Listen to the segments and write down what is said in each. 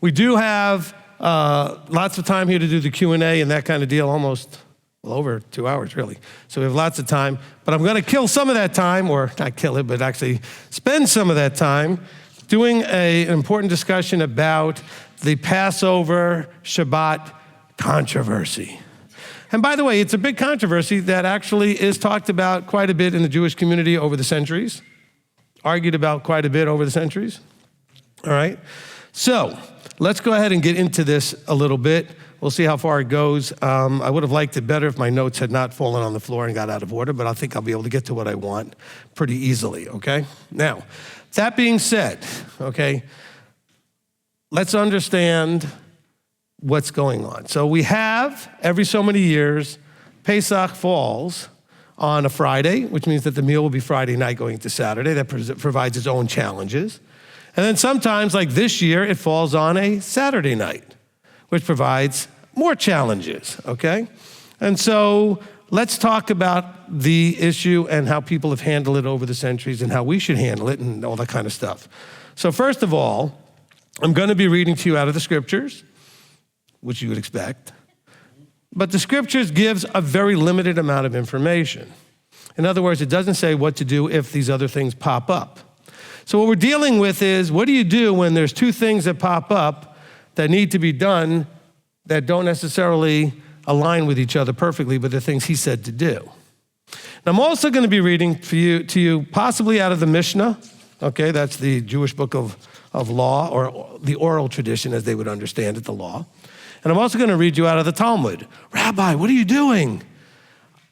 We do have lots of time here to do the Q&A and that kind of deal, almost over 2 hours, really. So we have lots of time. But I'm going to kill some of that time, or not kill it, but actually spend some of that time doing an important discussion about the Passover Shabbat controversy. And by the way, it's a big controversy that actually is talked about quite a bit in the Jewish community over the centuries, argued about quite a bit over the centuries. All right? So let's go ahead and get into this a little bit. We'll see how far it goes. I would have liked it better if my notes had not fallen on the floor and got out of order, but I think I'll be able to get to what I want pretty easily, okay? Now, that being said, okay, let's understand what's going on. So we have, every so many years, Pesach falls on a Friday, which means that the meal will be Friday night going to Saturday. That provides its own challenges. And then sometimes, like this year, it falls on a Saturday night, which provides more challenges, okay? And so let's talk about the issue and how people have handled it over the centuries and how we should handle it and all that kind of stuff. So first of all, I'm going to be reading to you out of the scriptures, which you would expect. But the scriptures gives a very limited amount of information. In other words, it doesn't say what to do if these other things pop up. So what we're dealing with is, what do you do when there's two things that pop up that need to be done that don't necessarily align with each other perfectly, but they're things he said to do? Now, I'm also going to be reading to you possibly out of the Mishnah. Okay, that's the Jewish book of law, or the oral tradition as they would understand it, the law. And I'm also going to read you out of the Talmud. Rabbi, what are you doing?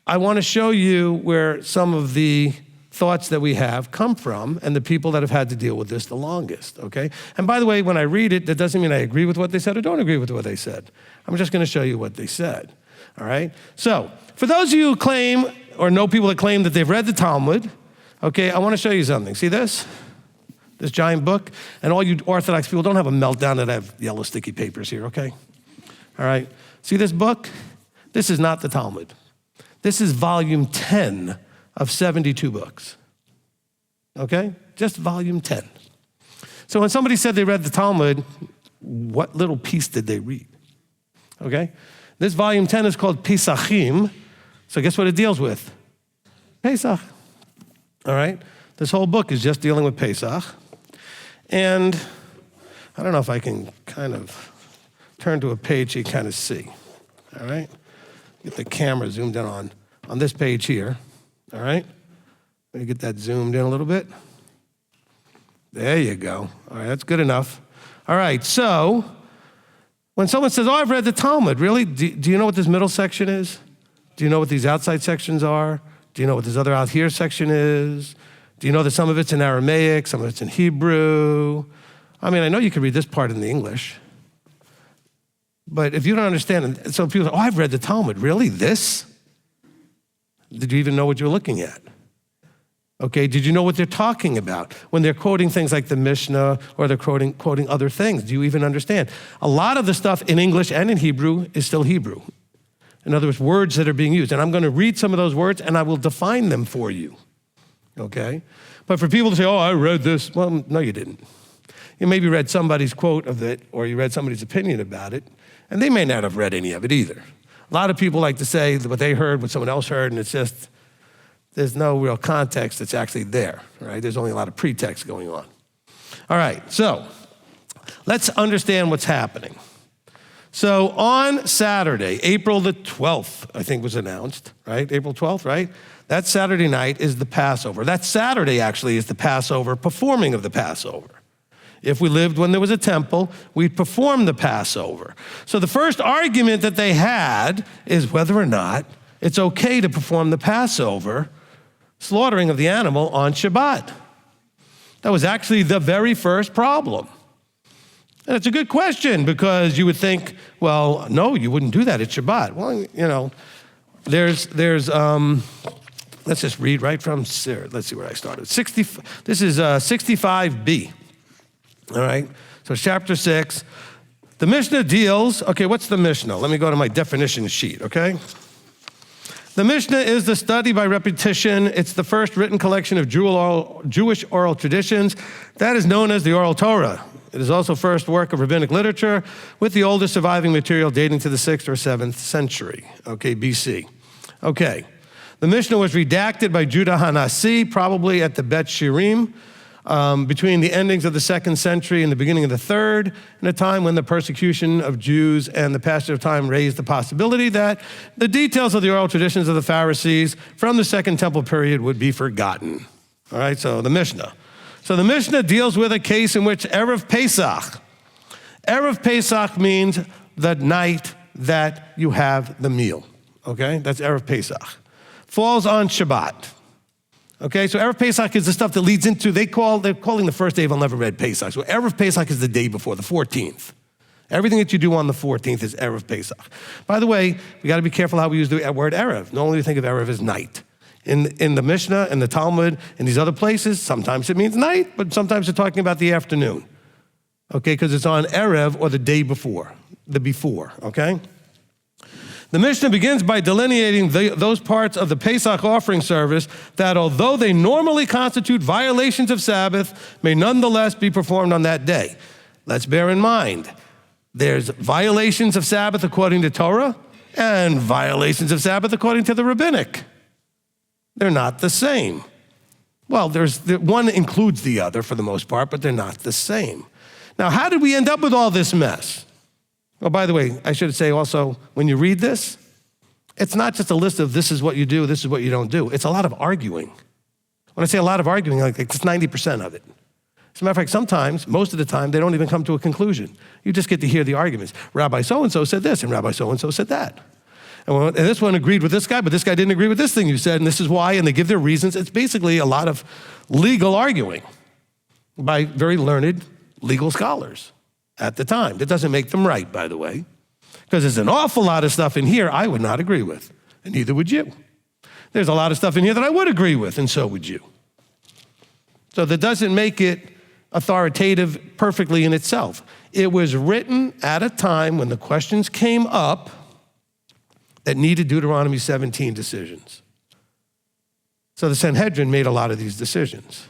I want to show you where some of the thoughts that we have come from and the people that have had to deal with this the longest, okay? And by the way, when I read it, that doesn't mean I agree with what they said or don't agree with what they said. I'm just going to show you what they said, all right? So for those of you who claim or know people that claim that they've read the Talmud, okay, I want to show you something. See this? This giant book? And all you Orthodox people, don't have a meltdown that I have yellow sticky papers here, okay? All right, see this book? This is not the Talmud. This is volume 10 of 72 books, okay? Just volume 10. So when somebody said they read the Talmud, what little piece did they read, okay? This volume 10 is called Pesachim, so guess what it deals with? Pesach, all right? This whole book is just dealing with Pesach, and I don't know if I can kind of turn to a page you kind of see, all right? Get the camera zoomed in on this page here, all right? Let me get that zoomed in a little bit. There you go. All right, that's good enough. All right, so when someone says, oh, I've read the Talmud, really? Do you know what this middle section is? Do you know what these outside sections are? Do you know what this other out here section is? Do you know that some of it's in Aramaic, some of it's in Hebrew? I mean, I know you can read this part in the English. But if you don't understand, so people say, oh, I've read the Talmud. Really? This? Did you even know what you're looking at? Okay, did you know what they're talking about? When they're quoting things like the Mishnah or they're quoting other things, do you even understand? A lot of the stuff in English and in Hebrew is still Hebrew. In other words, words that are being used. And I'm going to read some of those words and I will define them for you. Okay? But for people to say, oh, I read this. Well, no, you didn't. You maybe read somebody's quote of it or you read somebody's opinion about it. And they may not have read any of it either. A lot of people like to say what they heard, what someone else heard, and it's just, there's no real context that's actually there, right? There's only a lot of pretext going on. All right, so let's understand what's happening. So on Saturday, April the 12th, I think was announced, right? April 12th, right? That Saturday night is the Passover. That Saturday actually is the Passover, performing of the Passover. If we lived when there was a temple, we'd perform the Passover. So the first argument that they had is whether or not it's okay to perform the Passover, slaughtering of the animal on Shabbat. That was actually the very first problem. And it's a good question because you would think, well, no, you wouldn't do that at Shabbat. Well, you know, there's let's just read right from, let's see where I started. This is 65b. All right, so chapter 6. The Mishnah deals, okay, what's the Mishnah? Let me go to my definition sheet, okay? The Mishnah is the study by repetition. It's the first written collection of Jewish oral traditions. That is known as the Oral Torah. It is also first work of rabbinic literature with the oldest surviving material dating to the 6th or 7th century, BC. The Mishnah was redacted by Judah Hanasi, probably at the Bet Shirim, between the endings of the 2nd century and the beginning of the 3rd, in a time when the persecution of Jews and the passage of time raised the possibility that the details of the oral traditions of the Pharisees from the Second Temple period would be forgotten. All right, so the Mishnah. So the Mishnah deals with a case in which Erev Pesach means the night that you have the meal, That's Erev Pesach. Falls on Shabbat. So Erev Pesach is the stuff that leads into, they're calling the first day of unleavened bread Pesach. So Erev Pesach is the day before, the 14th. Everything that you do on the 14th is Erev Pesach. By the way, we got to be careful how we use the word Erev. Normally we think of Erev as night. In the Mishnah, in the Talmud, in these other places, sometimes it means night, but sometimes they're talking about the afternoon. Because it's on Erev or the day before, The Mishnah begins by delineating those parts of the Pesach offering service that, although they normally constitute violations of Sabbath, may nonetheless be performed on that day. Let's bear in mind, there's violations of Sabbath according to Torah and violations of Sabbath according to the rabbinic. They're not the same. Well, one includes the other for the most part, but they're not the same. Now, how did we end up with all this mess? Oh, by the way, I should say also, when you read this, it's not just a list of this is what you do, this is what you don't do. It's a lot of arguing. When I say a lot of arguing, like it's 90% of it. As a matter of fact, sometimes, most of the time, they don't even come to a conclusion. You just get to hear the arguments. Rabbi so-and-so said this, and Rabbi so-and-so said that. And this one agreed with this guy, but this guy didn't agree with this thing you said, and this is why, and they give their reasons. It's basically a lot of legal arguing by very learned legal scholars at the time. That doesn't make them right, by the way, because there's an awful lot of stuff in here I would not agree with, and neither would you. There's a lot of stuff in here that I would agree with, and so would you. So that doesn't make it authoritative perfectly in itself. It was written at a time when the questions came up that needed Deuteronomy 17 decisions. So the Sanhedrin made a lot of these decisions.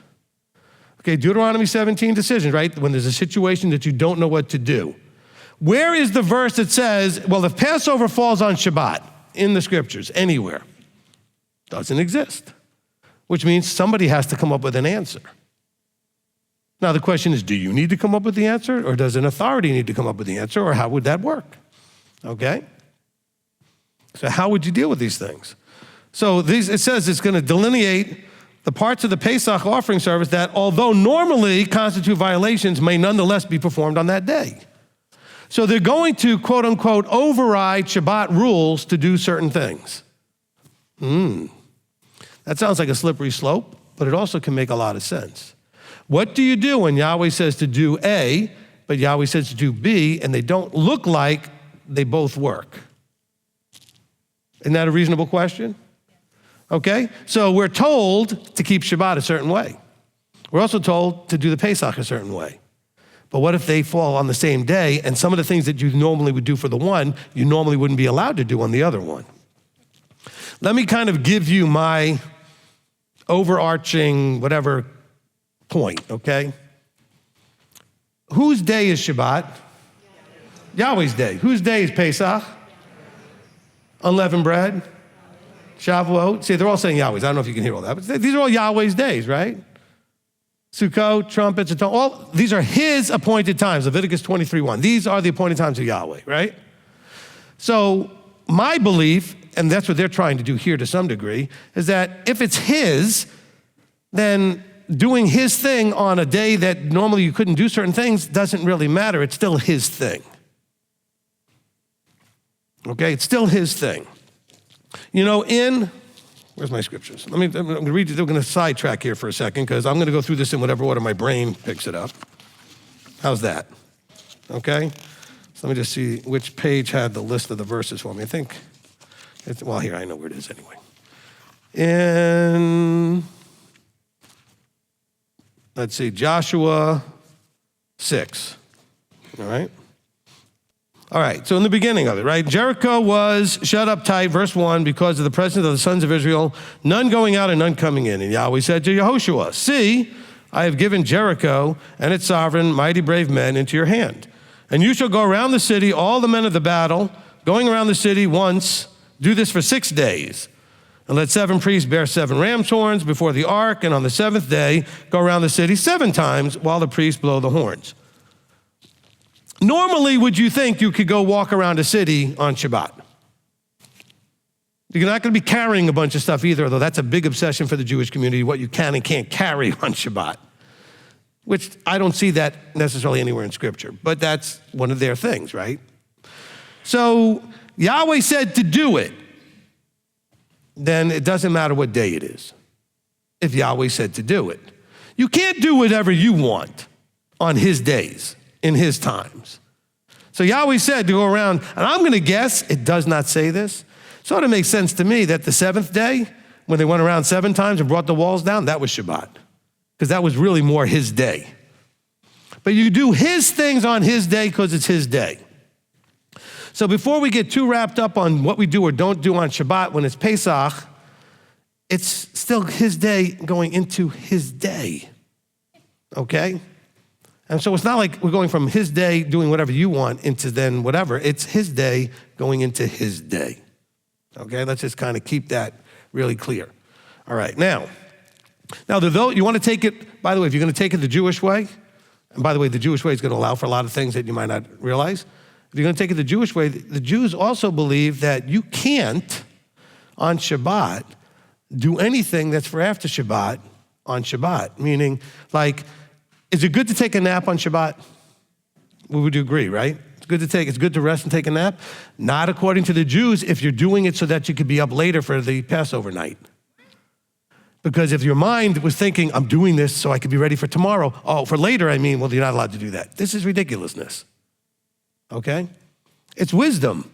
Deuteronomy 17 decisions, right? When there's a situation that you don't know what to do. Where is the verse that says, well, if Passover falls on Shabbat in the scriptures, anywhere? Doesn't exist. Which means somebody has to come up with an answer. Now the question is, do you need to come up with the answer, or does an authority need to come up with the answer, or how would that work? So how would you deal with these things? So it says it's going to delineate the parts of the Pesach offering service that, although normally constitute violations, may nonetheless be performed on that day. So they're going to, quote unquote, override Shabbat rules to do certain things. That sounds like a slippery slope, but it also can make a lot of sense. What do you do when Yahweh says to do A, but Yahweh says to do B, and they don't look like they both work? Isn't that a reasonable question? So we're told to keep Shabbat a certain way. We're also told to do the Pesach a certain way. But what if they fall on the same day, and some of the things that you normally would do for the one, you normally wouldn't be allowed to do on the other one? Let me kind of give you my overarching whatever point, Whose day is Shabbat? Yahweh's day. Whose day is Pesach? Unleavened bread? Shavuot? See, they're all saying Yahweh's. I don't know if you can hear all that, but these are all Yahweh's days, right? Sukkot, trumpets, these are his appointed times, Leviticus 23:1. These are the appointed times of Yahweh, right? So my belief, and that's what they're trying to do here to some degree, is that if it's his, then doing his thing on a day that normally you couldn't do certain things doesn't really matter. It's still his thing. It's still his thing. Where's my scriptures? I'm going to read you. We're going to sidetrack here for a second because I'm going to go through this in whatever order my brain picks it up. How's that? So let me just see which page had the list of the verses for me. I think, here, I know where it is anyway. Let's see, Joshua 6, all right? All right, so in the beginning of it, right? Jericho was shut up tight, verse 1, because of the presence of the sons of Israel, none going out and none coming in. And Yahweh said to Yehoshua, see, I have given Jericho and its sovereign, mighty brave men into your hand. And you shall go around the city, all the men of the battle, going around the city once, do this for 6 days. And let 7 priests bear 7 ram's horns before the ark, and on the 7th day, go around the city 7 times while the priests blow the horns. Normally, would you think you could go walk around a city on Shabbat? You're not going to be carrying a bunch of stuff either, although that's a big obsession for the Jewish community, what you can and can't carry on Shabbat, which I don't see that necessarily anywhere in Scripture, but that's one of their things, right? So Yahweh said to do it, then it doesn't matter what day it is, if Yahweh said to do it. You can't do whatever you want on his days, in his times. So Yahweh said to go around, and I'm going to guess, it does not say this, sort of makes sense to me that the 7th day, when they went around 7 times and brought the walls down, that was Shabbat, because that was really more his day. But you do his things on his day because it's his day. So before we get too wrapped up on what we do or don't do on Shabbat when it's Pesach, it's still his day going into his day, okay? And so it's not like we're going from his day doing whatever you want into then whatever. It's his day going into his day. Okay, let's just kind of keep that really clear. All right, now you want to take it, by the way, if you're going to take it the Jewish way, and by the way, the Jewish way is going to allow for a lot of things that you might not realize. If you're going to take it the Jewish way, the Jews also believe that you can't, on Shabbat, do anything that's for after Shabbat on Shabbat, meaning like, is it good to take a nap on Shabbat? We would agree, right? It's good to rest and take a nap. Not according to the Jews if you're doing it so that you could be up later for the Passover night. Because if your mind was thinking, I'm doing this so I could be ready for tomorrow. Oh, for later, I mean, well, you're not allowed to do that. This is ridiculousness, okay? It's wisdom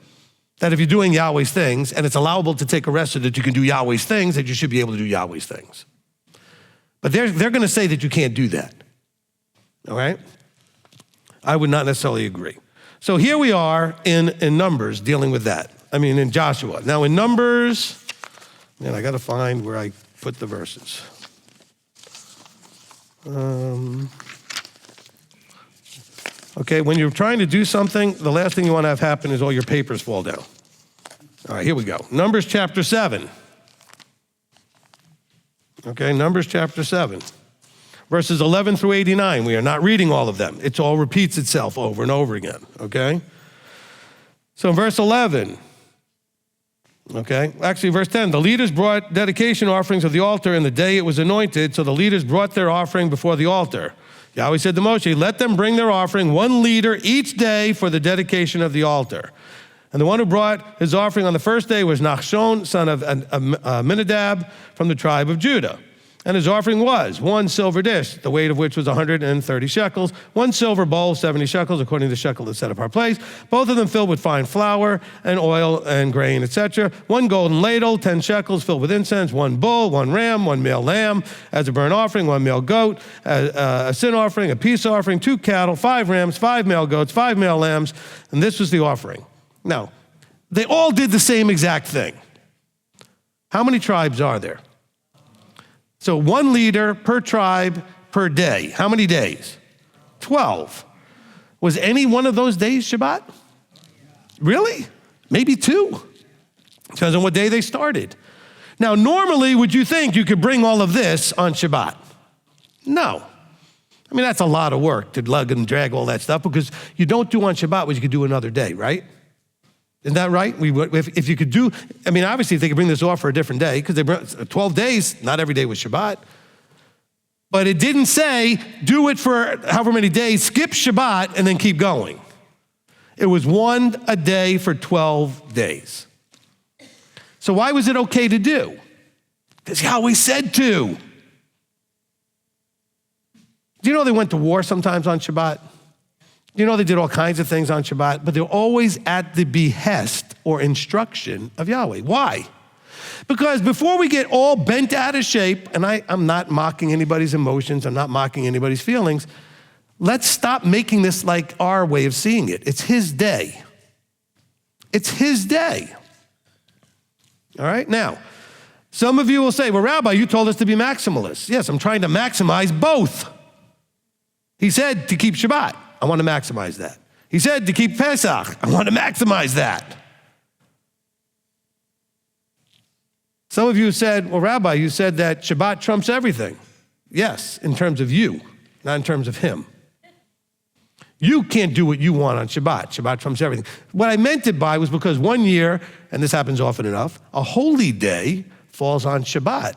that if you're doing Yahweh's things and it's allowable to take a rest so that you can do Yahweh's things, that you should be able to do Yahweh's things. But they're going to say that you can't do that. All right? I would not necessarily agree. So here we are in Numbers dealing with that. I mean, in Joshua. Now in Numbers, man, I got to find where I put the verses. Okay, when you're trying to do something, the last thing you want to have happen is all your papers fall down. All right, here we go. Numbers chapter 7. Okay, Numbers chapter 7. Verses 11 through 89, we are not reading all of them. It all repeats itself over and over again, okay? So in verse 11, okay, actually verse 10, the leaders brought dedication offerings of the altar in the day it was anointed, so the leaders brought their offering before the altar. Yahweh said to Moshe, let them bring their offering 1 liter each day for the dedication of the altar. And the one who brought his offering on the first day was Nachshon, son of Amminadab, from the tribe of Judah. And his offering was 1 silver dish, the weight of which was 130 shekels, 1 silver bowl, 70 shekels, according to the shekel that set apart place, both of them filled with fine flour and oil and grain, etc. 1 golden ladle, 10 shekels, filled with incense, 1 bull, 1 ram, 1 male lamb as a burnt offering, 1 male goat, a sin offering, a peace offering, 2 cattle, 5 rams, 5 male goats, 5 male lambs, and this was the offering. Now, they all did the same exact thing. How many tribes are there? So 1 leader per tribe per day. How many days? 12. Was any one of those days Shabbat? Really? Maybe 2. Depends on what day they started. Now, normally, would you think you could bring all of this on Shabbat? No. I mean, that's a lot of work to lug and drag all that stuff because you don't do on Shabbat what you could do another day, right? Isn't that right? If you could do, I mean, obviously if they could bring this off for a different day, because they brought 12 days, not every day was Shabbat. But it didn't say, do it for however many days, skip Shabbat, and then keep going. It was 1 a day for 12 days. So why was it okay to do? Because Yahweh said to. Do you know they went to war sometimes on Shabbat? You know, they did all kinds of things on Shabbat, but they're always at the behest or instruction of Yahweh. Why? Because before we get all bent out of shape, and I'm not mocking anybody's emotions, I'm not mocking anybody's feelings, let's stop making this like our way of seeing it. It's his day. It's his day. All right? Now, some of you will say, well, Rabbi, you told us to be maximalists. Yes, I'm trying to maximize both. He said to keep Shabbat. I want to maximize that. He said to keep Pesach. I want to maximize that. Some of you said, well, Rabbi, you said that Shabbat trumps everything. Yes, in terms of you, not in terms of him. You can't do what you want on Shabbat. Shabbat trumps everything. What I meant it by was because one year, and this happens often enough, a holy day falls on Shabbat.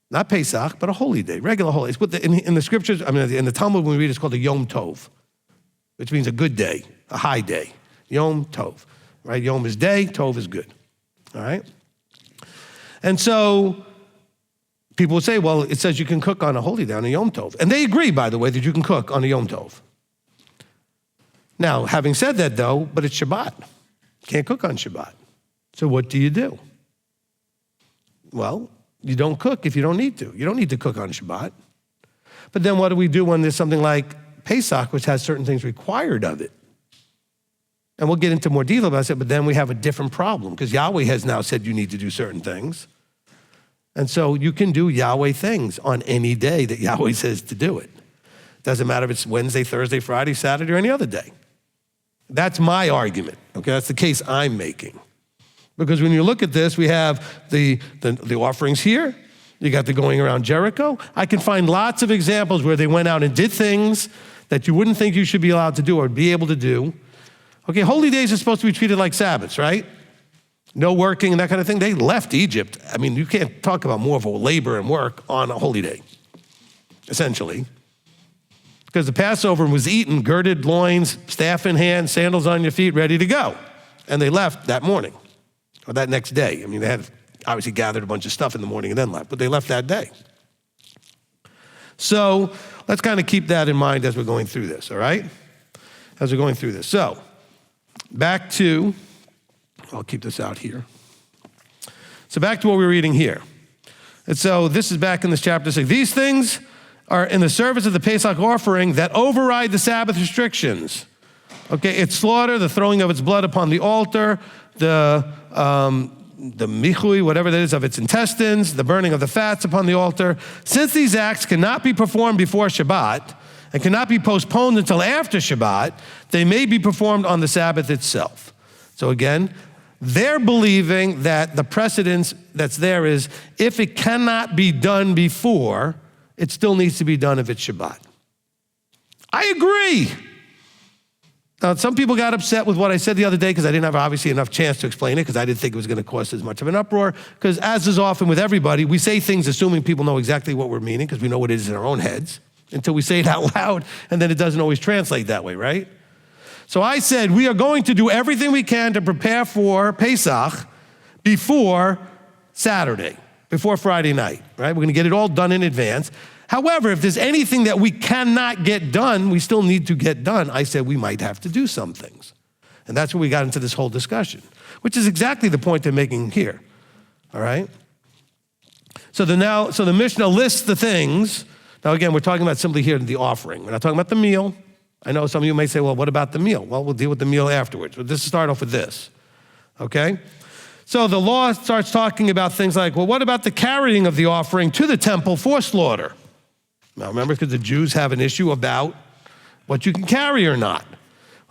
Not Pesach, but a holy day, regular holy. It's what in the scriptures, in the Talmud when we read, it's called a Yom Tov, which means a good day, a high day. Yom Tov, right? Yom is day, Tov is good, all right? And so people will say, well, it says you can cook on a holy day, on a Yom Tov. And they agree, by the way, that you can cook on a Yom Tov. Now, having said that, though, but it's Shabbat. You can't cook on Shabbat. So what do you do? Well, you don't cook if you don't need to. You don't need to cook on Shabbat. But then what do we do when there's something like Pesach, which has certain things required of it? And we'll get into more detail about it, but then we have a different problem because Yahweh has now said you need to do certain things. And so you can do Yahweh things on any day that Yahweh says to do it. Doesn't matter if it's Wednesday, Thursday, Friday, Saturday, or any other day. That's my argument, okay? That's the case I'm making. Because when you look at this, we have the offerings here. You got the going around Jericho. I can find lots of examples where they went out and did things that you wouldn't think you should be allowed to do or be able to do. Okay, holy days are supposed to be treated like Sabbaths, right? No working and that kind of thing. They left Egypt. I mean, you can't talk about more of a labor and work on a holy day, essentially. Because the Passover was eaten, girded loins, staff in hand, sandals on your feet, ready to go. And they left that morning. Or that next day. I mean, they had obviously gathered a bunch of stuff in the morning and then left, but they left that day. So let's kind of keep that in mind as we're going through this, all right? As we're going through this. So back to, I'll keep this out here. So back to what we're reading here. And so this is back in this chapter 6. These things are in the service of the Pesach offering that override the Sabbath restrictions. Okay, its slaughter, the throwing of its blood upon the altar, the michui, whatever that is, of its intestines, the burning of the fats upon the altar. Since these acts cannot be performed before Shabbat and cannot be postponed until after Shabbat, they may be performed on the Sabbath itself. So again, they're believing that the precedence that's there is if it cannot be done before, it still needs to be done if it's Shabbat. I agree. Now, some people got upset with what I said the other day because I didn't have obviously enough chance to explain it because I didn't think it was going to cause as much of an uproar. Because as is often with everybody, we say things assuming people know exactly what we're meaning because we know what it is in our own heads until we say it out loud, and then it doesn't always translate that way, right? So I said we are going to do everything we can to prepare for Pesach before Saturday, before Friday night, right? We're going to get it all done in advance. However, if there's anything that we cannot get done, we still need to get done, I said we might have to do some things. And that's where we got into this whole discussion, which is exactly the point they're making here, all right? So the Mishnah lists the things. Now again, we're talking about simply here the offering. We're not talking about the meal. I know some of you may say, well, what about the meal? Well, we'll deal with the meal afterwards. But let's start off with this, okay? So the law starts talking about things like, well, what about the carrying of the offering to the temple for slaughter? Now remember, because the Jews have an issue about what you can carry or not.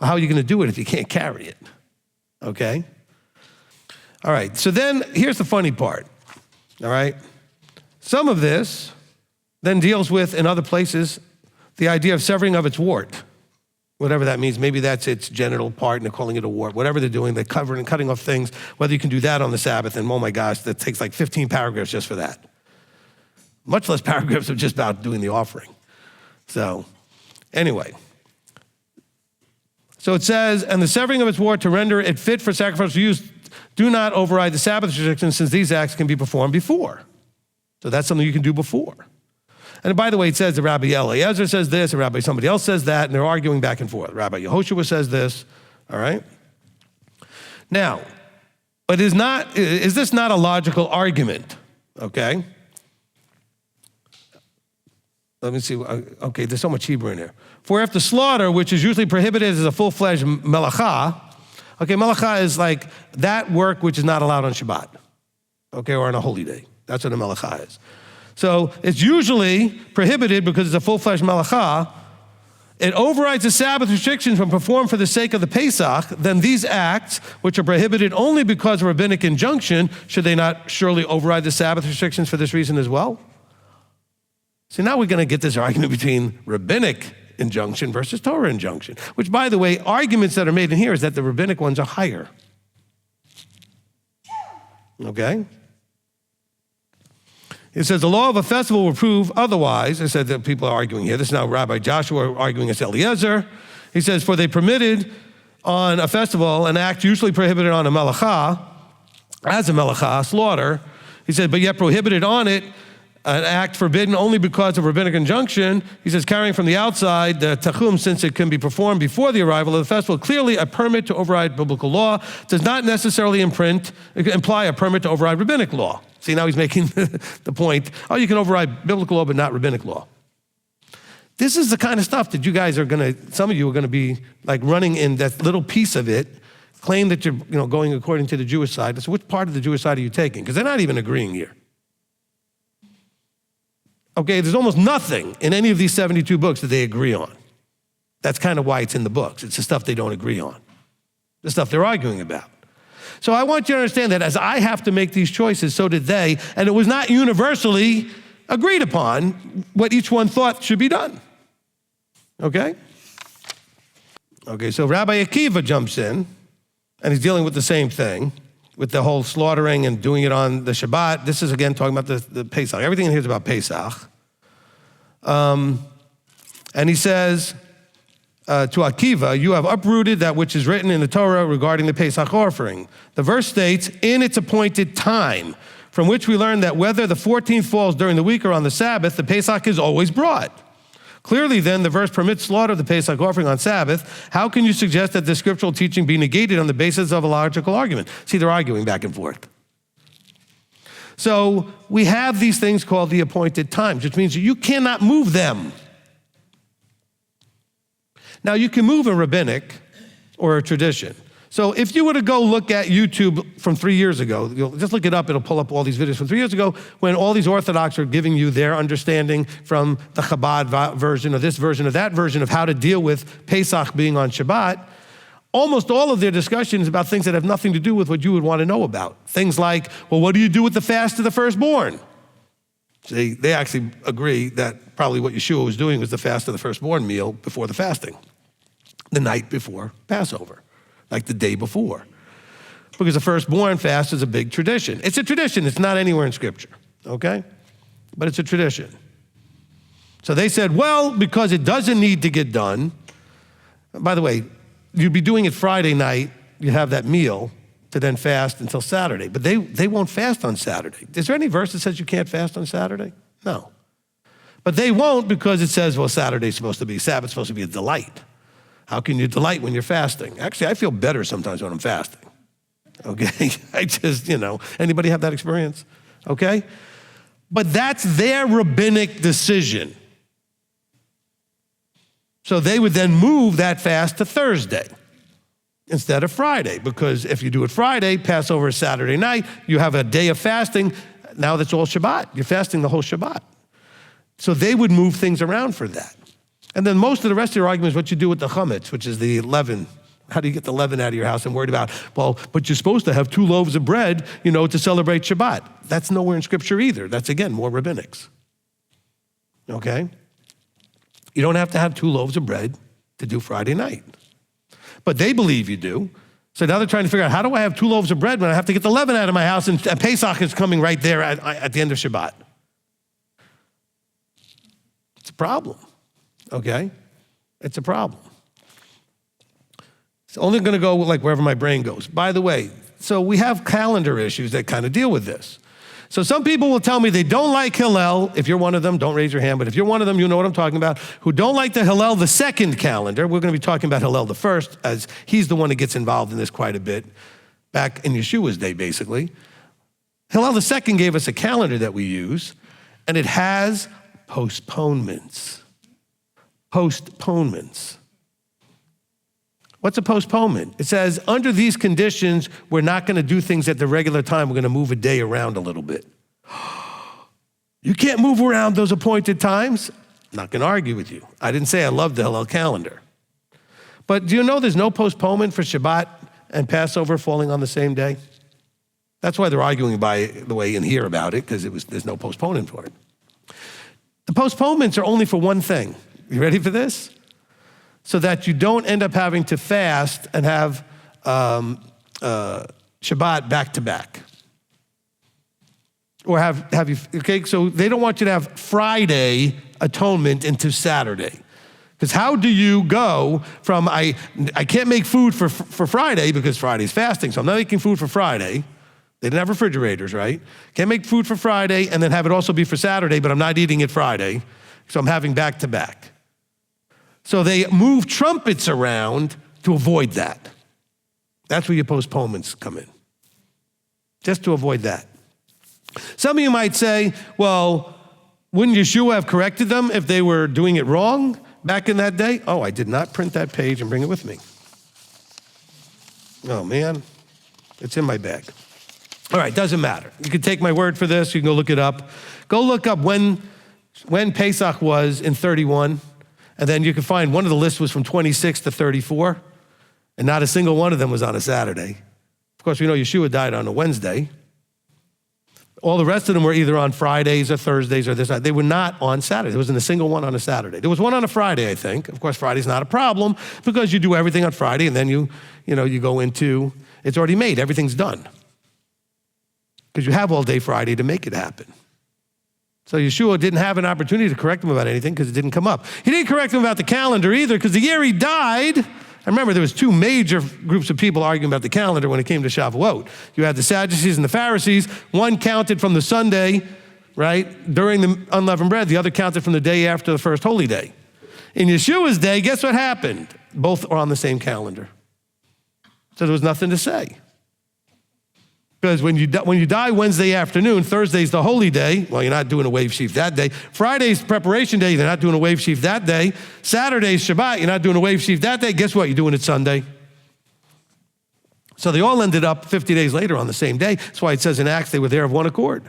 Well, how are you going to do it if you can't carry it? Okay? All right, so then here's the funny part, all right? Some of this then deals with, in other places, the idea of severing of its wart, whatever that means. Maybe that's its genital part and they're calling it a wart. Whatever they're doing, they're covering and cutting off things, whether you can do that on the Sabbath, and oh my gosh, that takes like 15 paragraphs just for that. Much less paragraphs of just about doing the offering. So anyway. So it says, and the severing of its wart to render it fit for sacrificial use do not override the Sabbath restrictions since these acts can be performed before. So that's something you can do before. And by the way, it says that Rabbi Eliezer says this, and Rabbi somebody else says that, and they're arguing back and forth. Rabbi Yehoshua says this, all right? Now, but is this not a logical argument, okay? Let me see, okay, there's so much Hebrew in here. For if the slaughter, which is usually prohibited as a full-fledged melacha, Okay, malacha is like that work which is not allowed on Shabbat, okay, or on a holy day. That's what a malacha is. So it's usually prohibited because it's a full-fledged malacha. It overrides the Sabbath restrictions when performed for the sake of the Pesach. Then these acts, which are prohibited only because of rabbinic injunction, should they not surely override the Sabbath restrictions for this reason as well? See, now we're going to get this argument between rabbinic injunction versus Torah injunction, which, by the way, arguments that are made in here is that the rabbinic ones are higher. Okay? It says the law of a festival will prove otherwise. I said that people are arguing here. This is now Rabbi Joshua arguing against Eliezer. He says, for they permitted on a festival an act usually prohibited on a melacha, as a melacha, slaughter. He said, but yet prohibited on it an act forbidden only because of rabbinic injunction. He says, carrying from the outside the tachum, since it can be performed before the arrival of the festival, clearly a permit to override biblical law does not necessarily imply a permit to override rabbinic law. See, now he's making the point, oh, you can override biblical law but not rabbinic law. This is the kind of stuff that you guys are some of you are gonna be like running in that little piece of it, claim that you're going according to the Jewish side. So which part of the Jewish side are you taking? Because they're not even agreeing here. Okay, there's almost nothing in any of these 72 books that they agree on. That's kind of why it's in the books. It's the stuff they don't agree on, the stuff they're arguing about. So I want you to understand that as I have to make these choices, so did they, and it was not universally agreed upon what each one thought should be done. Okay? Okay, so Rabbi Akiva jumps in, and he's dealing with the same thing, with the whole slaughtering and doing it on the Shabbat. This is, again, talking about the Pesach. Everything in here is about Pesach. And he says to Akiva, you have uprooted that which is written in the Torah regarding the Pesach offering. The verse states, in its appointed time, from which we learn that whether the 14th falls during the week or on the Sabbath, the Pesach is always brought. Clearly, then, the verse permits slaughter of the Pesach offering on Sabbath. How can you suggest that the scriptural teaching be negated on the basis of a logical argument? See, they're arguing back and forth. So we have these things called the appointed times, which means you cannot move them. Now, you can move a rabbinic or a tradition. So if you were to go look at YouTube from 3 years ago, you'll just look it up, it'll pull up all these videos from 3 years ago when all these Orthodox are giving you their understanding from the Chabad version or this version or that version of how to deal with Pesach being on Shabbat. Almost all of their discussion is about things that have nothing to do with what you would want to know about. Things like, well, what do you do with the fast of the firstborn? They actually agree that probably what Yeshua was doing was the fast of the firstborn meal before the fasting, the night before Passover. Like the day before. Because the firstborn fast is a big tradition. It's a tradition, it's not anywhere in Scripture, okay? But it's a tradition. So they said, well, because it doesn't need to get done, by the way, you'd be doing it Friday night, you have that meal to then fast until Saturday, but they won't fast on Saturday. Is there any verse that says you can't fast on Saturday? No. But they won't because it says, well, Sabbath's supposed to be a delight. How can you delight when you're fasting? Actually, I feel better sometimes when I'm fasting, okay? I just, anybody have that experience, okay? But that's their rabbinic decision. So they would then move that fast to Thursday instead of Friday, because if you do it Friday, Passover is Saturday night, you have a day of fasting, now that's all Shabbat. You're fasting the whole Shabbat. So they would move things around for that. And then most of the rest of your argument is what you do with the chametz, which is the leaven. How do you get the leaven out of your house? I'm worried about, well, but you're supposed to have 2 loaves of bread, to celebrate Shabbat. That's nowhere in Scripture either. That's, again, more rabbinics, okay? You don't have to have 2 loaves of bread to do Friday night. But they believe you do. So now they're trying to figure out, how do I have 2 loaves of bread when I have to get the leaven out of my house and Pesach is coming right there at the end of Shabbat? It's a problem. Okay? It's a problem. It's only going to go like wherever my brain goes. By the way, so we have calendar issues that kind of deal with this. So some people will tell me they don't like Hillel. If you're one of them, don't raise your hand, but if you're one of them, you know what I'm talking about, who don't like the Hillel the second calendar. We're going to be talking about Hillel the first, as he's the one that gets involved in this quite a bit, back in Yeshua's day, basically. Hillel the second gave us a calendar that we use, and it has postponements. Postponements. What's a postponement? It says, under these conditions, we're not going to do things at the regular time. We're going to move a day around a little bit. You can't move around those appointed times? I'm not going to argue with you. I didn't say I love the Hillel calendar. But do you know there's no postponement for Shabbat and Passover falling on the same day? That's why they're arguing, by the way, in here about it, because there's no postponement for it. The postponements are only for one thing. You ready for this? So that you don't end up having to fast and have Shabbat back to back. Or have you, okay, so they don't want you to have Friday atonement into Saturday. Because how do you go from, I can't make food for Friday because Friday's fasting, so I'm not making food for Friday. They didn't have refrigerators, right? Can't make food for Friday and then have it also be for Saturday, but I'm not eating it Friday, so I'm having back to back. So they move trumpets around to avoid that. That's where your postponements come in. Just to avoid that. Some of you might say, well, wouldn't Yeshua have corrected them if they were doing it wrong back in that day? Oh, I did not print that page and bring it with me. Oh, man. It's in my bag. All right, doesn't matter. You can take my word for this. You can go look it up. Go look up when Pesach was in 31. And then you can find one of the lists was from 26 to 34, and not a single one of them was on a Saturday. Of course, we know Yeshua died on a Wednesday. All the rest of them were either on Fridays or Thursdays or this. They were not on Saturday. There wasn't a single one on a Saturday. There was one on a Friday, I think. Of course, Friday's not a problem because you do everything on Friday, and then you go into, it's already made. Everything's done. Because you have all day Friday to make it happen. So Yeshua didn't have an opportunity to correct him about anything because it didn't come up. He didn't correct him about the calendar either because the year he died, I remember there was two major groups of people arguing about the calendar when it came to Shavuot. You had the Sadducees and the Pharisees. One counted from the Sunday, right, during the unleavened bread. The other counted from the day after the first holy day. In Yeshua's day, guess what happened? Both are on the same calendar. So there was nothing to say. Because when you die Wednesday afternoon, Thursday's the holy day. Well, you're not doing a wave sheaf that day. Friday's preparation day, you're not doing a wave sheaf that day. Saturday's Shabbat, you're not doing a wave sheaf that day. Guess what? You're doing it Sunday. So they all ended up 50 days later on the same day. That's why it says in Acts they were there of one accord.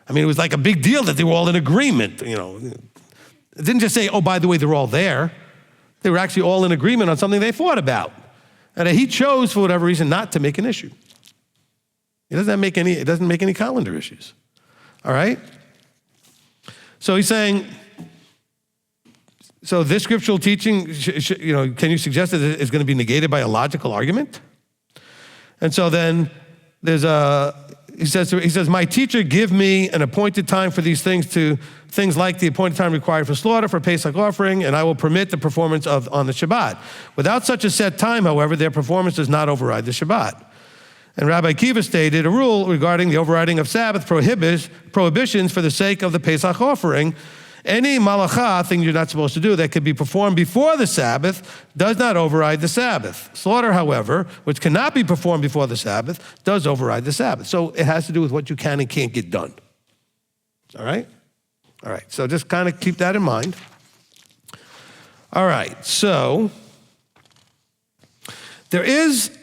I mean, it was like a big deal that they were all in agreement. It didn't just say, oh, by the way, they're all there. They were actually all in agreement on something they thought about. And he chose, for whatever reason, not to make an issue. It doesn't make any calendar issues. All right? So he's saying, so this scriptural teaching, can you suggest that it's going to be negated by a logical argument? And so then he says, my teacher give me an appointed time for these things things like the appointed time required for slaughter, for Pesach offering, and I will permit the performance on the Shabbat. Without such a set time, however, their performance does not override the Shabbat. And Rabbi Kiva stated a rule regarding the overriding of Sabbath prohibitions for the sake of the Pesach offering. Any malacha, thing you're not supposed to do, that could be performed before the Sabbath does not override the Sabbath. Slaughter, however, which cannot be performed before the Sabbath, does override the Sabbath. So it has to do with what you can and can't get done. All right? All right, so just kind of keep that in mind. All right, so there is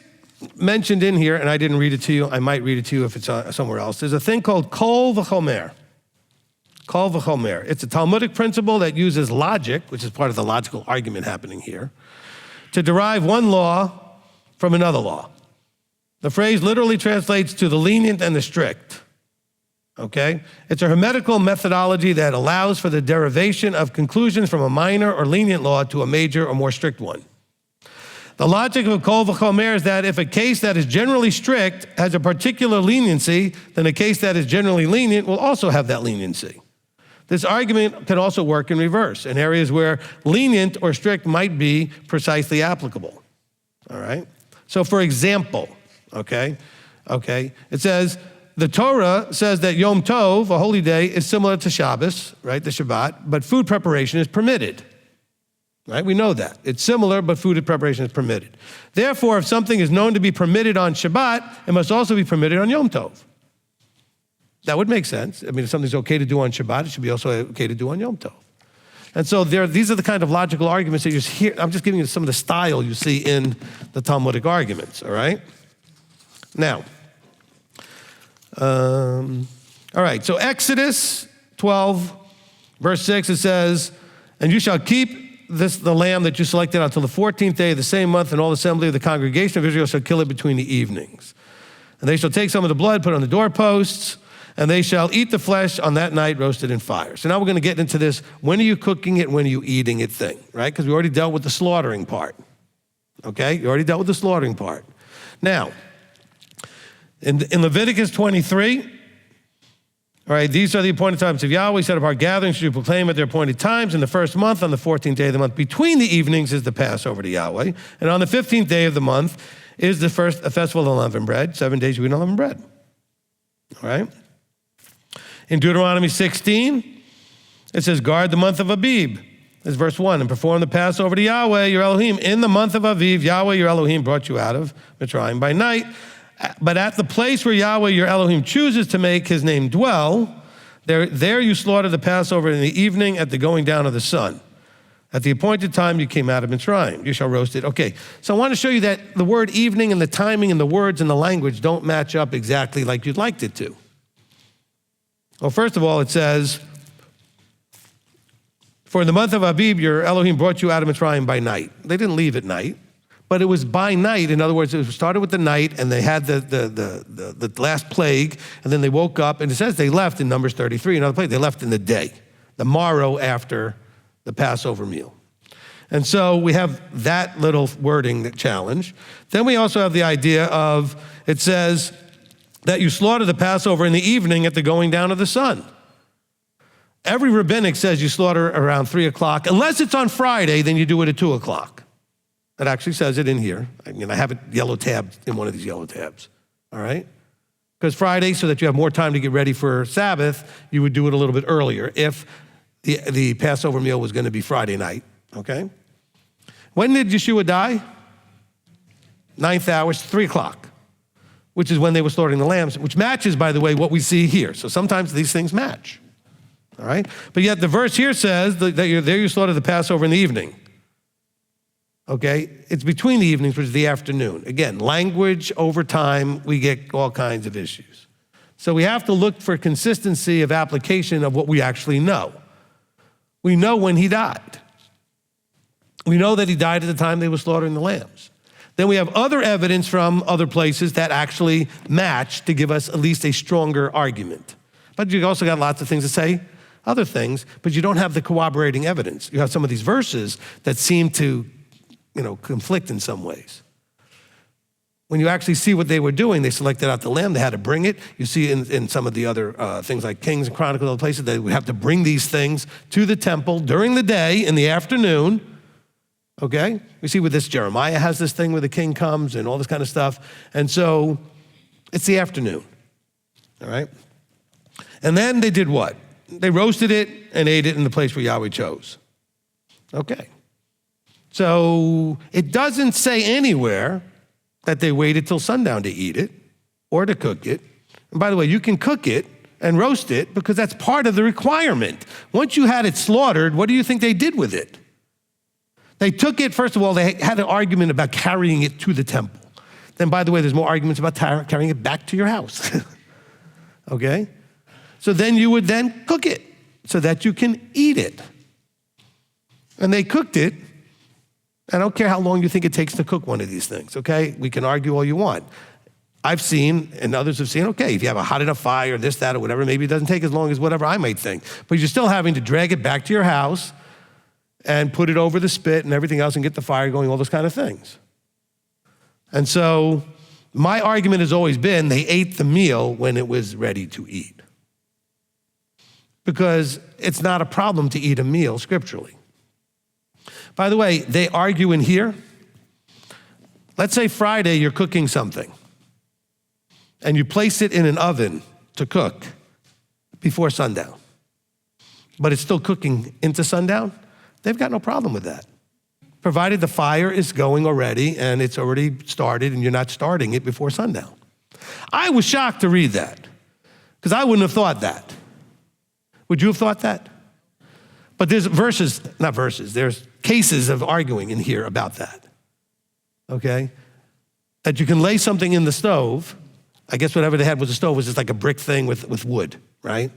mentioned in here, and I didn't read it to you. I might read it to you if it's somewhere else. There's a thing called kol v'chomer. Kol v'chomer. It's a Talmudic principle that uses logic, which is part of the logical argument happening here, to derive one law from another law. The phrase literally translates to the lenient and the strict. Okay? It's a hermetical methodology that allows for the derivation of conclusions from a minor or lenient law to a major or more strict one. The logic of kol v'chomer is that if a case that is generally strict has a particular leniency, then a case that is generally lenient will also have that leniency. This argument can also work in reverse, in areas where lenient or strict might be precisely applicable. All right? So for example, okay, it says, the Torah says that Yom Tov, a holy day, is similar to Shabbos, right, the Shabbat, but food preparation is permitted. Right? We know that. It's similar, but food preparation is permitted. Therefore, if something is known to be permitted on Shabbat, it must also be permitted on Yom Tov. That would make sense. I mean, if something's okay to do on Shabbat, it should be also okay to do on Yom Tov. And so these are the kind of logical arguments that you hear. I'm just giving you some of the style you see in the Talmudic arguments, all right? Now, all right, so Exodus 12, verse 6, it says, and you shall keep the lamb that you selected until the 14th day of the same month, and all the assembly of the congregation of Israel shall kill it between the evenings. And they shall take some of the blood, put it on the doorposts, and they shall eat the flesh on that night roasted in fire. So now we're going to get into this, when are you cooking it, when are you eating it thing, right? Because we already dealt with the slaughtering part, okay? You already dealt with the slaughtering part. Now, in Leviticus 23, all right, these are the appointed times of Yahweh, set apart gatherings, you proclaim at their appointed times. In the first month, on the 14th day of the month, between the evenings is the Passover to Yahweh. And on the 15th day of the month is the first festival of unleavened bread. 7 days you eat unleavened bread, all right? In Deuteronomy 16, it says, guard the month of Abib. That's verse 1. And perform the Passover to Yahweh, your Elohim. In the month of Aviv, Yahweh, your Elohim, brought you out of Mitzrayim by night. But at the place where Yahweh, your Elohim, chooses to make his name dwell, there you slaughter the Passover in the evening at the going down of the sun. At the appointed time you came out of Mitzrayim. You shall roast it. Okay, so I want to show you that the word evening and the timing and the words and the language don't match up exactly like you'd like it to. Well, first of all, it says, for in the month of Abib, your Elohim brought you out of Mitzrayim by night. They didn't leave at night, but it was by night. In other words, it started with the night, and they had the last plague, and then they woke up, and it says they left in Numbers 33, another place. They left in the day, the morrow after the Passover meal. And so we have that little wording, that challenge. Then we also have the idea of, it says, that you slaughter the Passover in the evening at the going down of the sun. Every rabbinic says you slaughter around 3 o'clock. Unless it's on Friday, then you do it at 2 o'clock. It actually says it in here. I have it yellow tabbed in one of these yellow tabs, all right? Because Friday, so that you have more time to get ready for Sabbath, you would do it a little bit earlier if the Passover meal was going to be Friday night, okay? When did Yeshua die? 9th hour, 3 o'clock. Which is when they were slaughtering the lambs, which matches, by the way, what we see here. So sometimes these things match, all right? But yet the verse here says that you slaughter the Passover in the evening, okay? It's between the evenings, which is the afternoon. Again, language over time, we get all kinds of issues. So we have to look for consistency of application of what we actually know. We know when he died. We know that he died at the time they were slaughtering the lambs. Then we have other evidence from other places that actually match to give us at least a stronger argument. But you also got lots of things to say, other things, but you don't have the corroborating evidence. You have some of these verses that seem to, conflict in some ways. When you actually see what they were doing, they selected out the lamb, they had to bring it. You see in some of the other things like Kings and Chronicles, other places, they would have to bring these things to the temple during the day, in the afternoon. Okay? We see with this, Jeremiah has this thing where the king comes and all this kind of stuff. And so it's the afternoon, all right? And then they did what? They roasted it and ate it in the place where Yahweh chose. Okay. So it doesn't say anywhere that they waited till sundown to eat it or to cook it. And by the way, you can cook it and roast it because that's part of the requirement. Once you had it slaughtered, what do you think they did with it? They took it, first of all, they had an argument about carrying it to the temple. Then, by the way, there's more arguments about carrying it back to your house, okay? So then you would then cook it so that you can eat it. And they cooked it. I don't care how long you think it takes to cook one of these things, okay? We can argue all you want. I've seen, and others have seen, okay, if you have a hot enough fire, this, that, or whatever, maybe it doesn't take as long as whatever I might think. But you're still having to drag it back to your house and put it over the spit and everything else and get the fire going, all those kind of things. And so my argument has always been they ate the meal when it was ready to eat. Because it's not a problem to eat a meal scripturally. By the way, they argue in here. Let's say Friday you're cooking something and you place it in an oven to cook before sundown, but it's still cooking into sundown. They've got no problem with that, provided the fire is going already and it's already started and you're not starting it before sundown. I was shocked to read that because I wouldn't have thought that. Would you have thought that? But there's there's cases of arguing in here about that, okay? That you can lay something in the stove. I guess whatever they had with the stove was just like a brick thing with wood, right?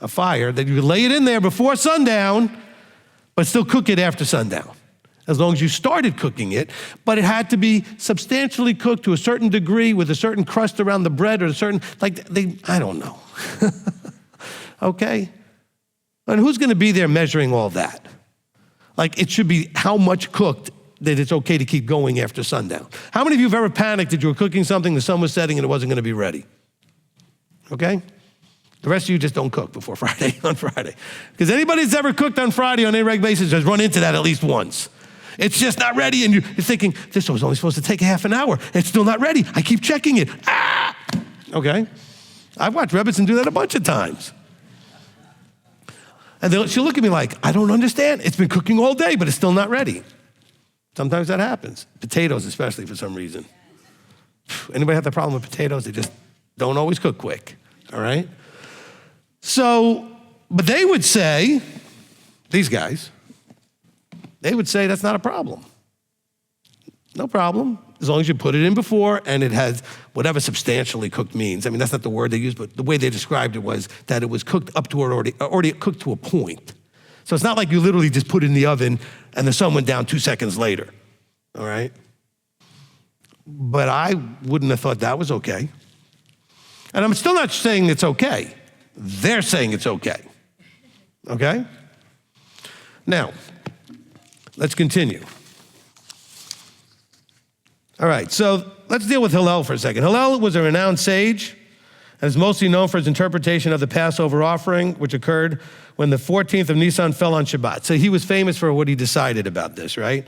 A fire, that you could lay it in there before sundown, but still cook it after sundown, as long as you started cooking it. But it had to be substantially cooked to a certain degree with a certain crust around the bread or a certain, I don't know. Okay? And who's gonna be there measuring all that? Like, it should be how much cooked that it's okay to keep going after sundown. How many of you have ever panicked that you were cooking something, the sun was setting, and it wasn't gonna be ready? Okay? The rest of you just don't cook before Friday, on Friday. Because anybody that's ever cooked on Friday on any regular basis has run into that at least once. It's just not ready, and you're thinking, this was only supposed to take a half an hour. It's still not ready. I keep checking it. Ah! Okay? I've watched Rabbi Berkson do that a bunch of times. And she'll look at me like, I don't understand. It's been cooking all day, but it's still not ready. Sometimes that happens. Potatoes especially, for some reason. Anybody have that problem with potatoes? They just don't always cook quick, all right? So, but they would say, these guys, they would say that's not a problem. No problem, as long as you put it in before and it has whatever substantially cooked means. I mean, that's not the word they used, but the way they described it was that it was cooked up to already cooked to a point. So it's not like you literally just put it in the oven and the sun went down 2 seconds later, all right? But I wouldn't have thought that was okay. And I'm still not saying it's okay. They're saying it's okay, okay? Now, let's continue. All right, so let's deal with Hillel for a second. Hillel was a renowned sage and is mostly known for his interpretation of the Passover offering, which occurred when the 14th of Nisan fell on Shabbat. So he was famous for what he decided about this, right?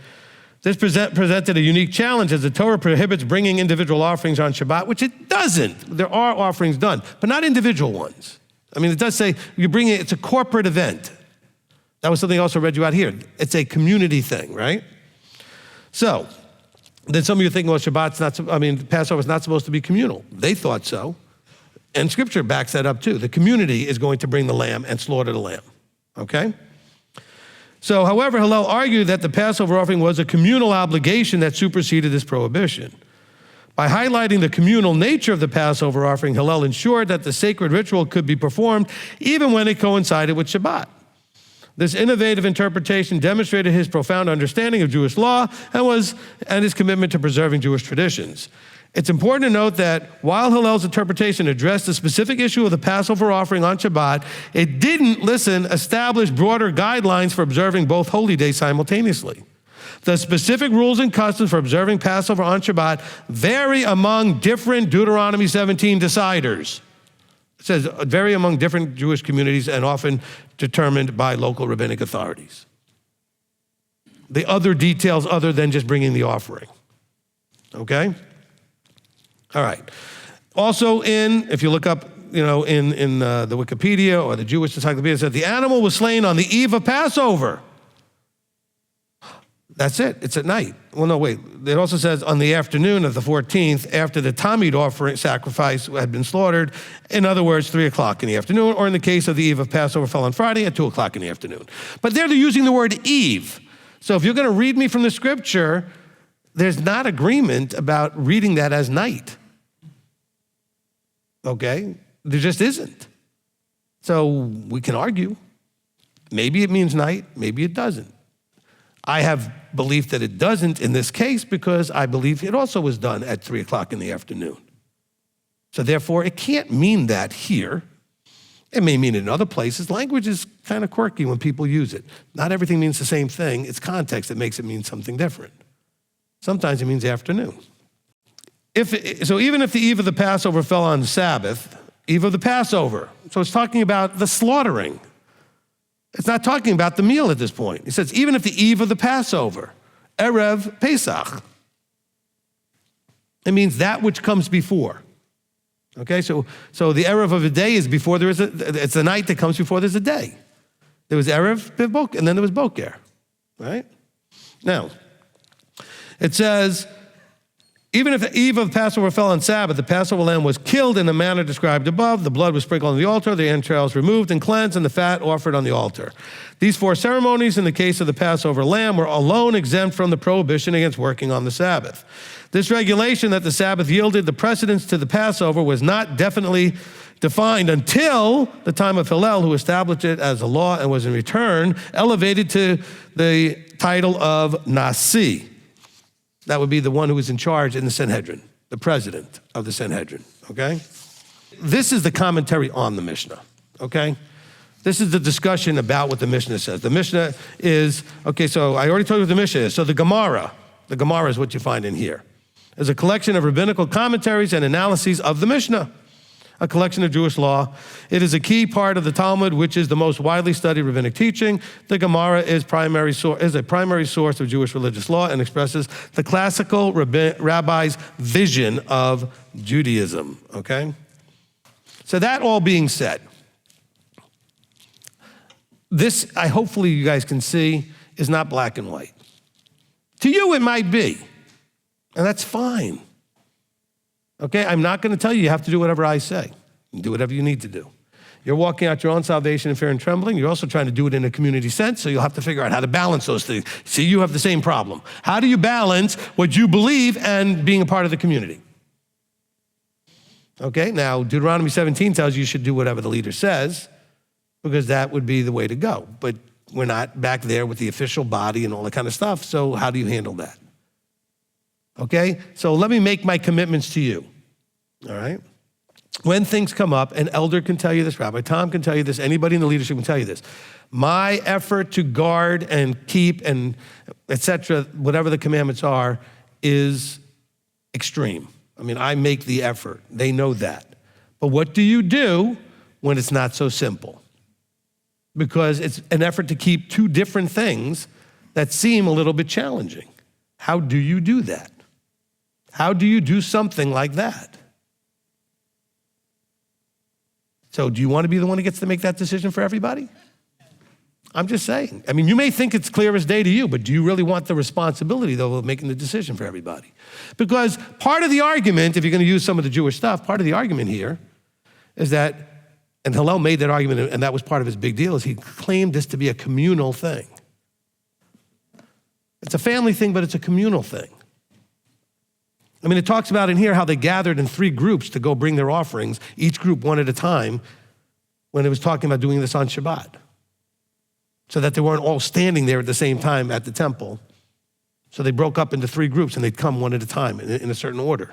This presented a unique challenge, as the Torah prohibits bringing individual offerings on Shabbat, which it doesn't. There are offerings done, but not individual ones. I mean, it does say you bring it, it's a corporate event. That was something I also read you out here. It's a community thing, right? So, then some of you are thinking, well, Passover is not supposed to be communal. They thought so. And scripture backs that up too. The community is going to bring the lamb and slaughter the lamb, okay? So, however, Hillel argued that the Passover offering was a communal obligation that superseded this prohibition. By highlighting the communal nature of the Passover offering, Hillel ensured that the sacred ritual could be performed even when it coincided with Shabbat. This innovative interpretation demonstrated his profound understanding of Jewish law and his commitment to preserving Jewish traditions. It's important to note that while Hillel's interpretation addressed the specific issue of the Passover offering on Shabbat, it didn't establish broader guidelines for observing both holy days simultaneously. The specific rules and customs for observing Passover on Shabbat vary among different Deuteronomy 17 deciders. It says vary among different Jewish communities and often determined by local rabbinic authorities. The other details other than just bringing the offering, okay? All right. Also if you look up, in the Wikipedia or the Jewish Encyclopedia, it says the animal was slain on the eve of Passover. That's it, it's at night. Well, no, wait, it also says on the afternoon of the 14th, after the Tamid offering sacrifice had been slaughtered, in other words, 3 o'clock in the afternoon, or in the case of the eve of Passover fell on Friday at 2 o'clock in the afternoon. But there they're using the word eve. So if you're gonna read me from the scripture, there's not agreement about reading that as night, okay? There just isn't. So we can argue. Maybe it means night, maybe it doesn't. I have belief that it doesn't in this case because I believe it also was done at 3 o'clock in the afternoon. So therefore, it can't mean that here. It may mean it in other places. Language is kind of quirky when people use it. Not everything means the same thing. It's context that makes it mean something different. Sometimes it means afternoon. So even if the eve of the Passover fell on Sabbath, eve of the Passover, so it's talking about the slaughtering. It's not talking about the meal at this point. It says, even if the eve of the Passover, Erev Pesach. It means that which comes before. Okay, so the Erev of a day is before it's the night that comes before there's a day. There was Erev, and then there was Boker, right? Now, it says, Even if the eve of Passover fell on Sabbath, the Passover lamb was killed in the manner described above. The blood was sprinkled on the altar, the entrails removed and cleansed, and the fat offered on the altar. These 4 ceremonies in the case of the Passover lamb were alone exempt from the prohibition against working on the Sabbath. This regulation that the Sabbath yielded the precedence to the Passover was not definitely defined until the time of Hillel, who established it as a law and was in return elevated to the title of Nasi. That would be the one who was in charge in the Sanhedrin, the president of the Sanhedrin, okay? This is the commentary on the Mishnah, okay? This is the discussion about what the Mishnah says. The Mishnah is, okay, so I already told you what the Mishnah is. So the Gemara is what you find in here. It's a collection of rabbinical commentaries and analyses of the Mishnah, a collection of Jewish law. It is a key part of the Talmud, which is the most widely studied rabbinic teaching. The Gemara is a primary source of Jewish religious law and expresses the classical rabbi's vision of Judaism, okay? So that all being said, this, hopefully you guys can see, is not black and white. To you, it might be, and that's fine. Okay, I'm not going to tell you you have to do whatever I say. Do whatever you need to do. You're walking out your own salvation in fear and trembling. You're also trying to do it in a community sense, so you'll have to figure out how to balance those things. See, you have the same problem. How do you balance what you believe and being a part of the community? Okay, now Deuteronomy 17 tells you should do whatever the leader says, because that would be the way to go. But we're not back there with the official body and all that kind of stuff, so how do you handle that? Okay, so let me make my commitments to you, all right? When things come up, an elder can tell you this, Rabbi Tom can tell you this, anybody in the leadership can tell you this. My effort to guard and keep and et cetera, whatever the commandments are, is extreme. I mean, I make the effort. They know that. But what do you do when it's not so simple? Because it's an effort to keep 2 different things that seem a little bit challenging. How do you do that? How do you do something like that? So do you want to be the one who gets to make that decision for everybody? I'm just saying. I mean, you may think it's clear as day to you, but do you really want the responsibility, though, of making the decision for everybody? Because part of the argument, if you're going to use some of the Jewish stuff, part of the argument here is that, and Hillel made that argument, and that was part of his big deal, is he claimed this to be a communal thing. It's a family thing, but it's a communal thing. I mean, it talks about in here how they gathered in 3 groups to go bring their offerings, each group one at a time, when it was talking about doing this on Shabbat, so that they weren't all standing there at the same time at the temple. So they broke up into 3 groups, and they'd come one at a time in a certain order.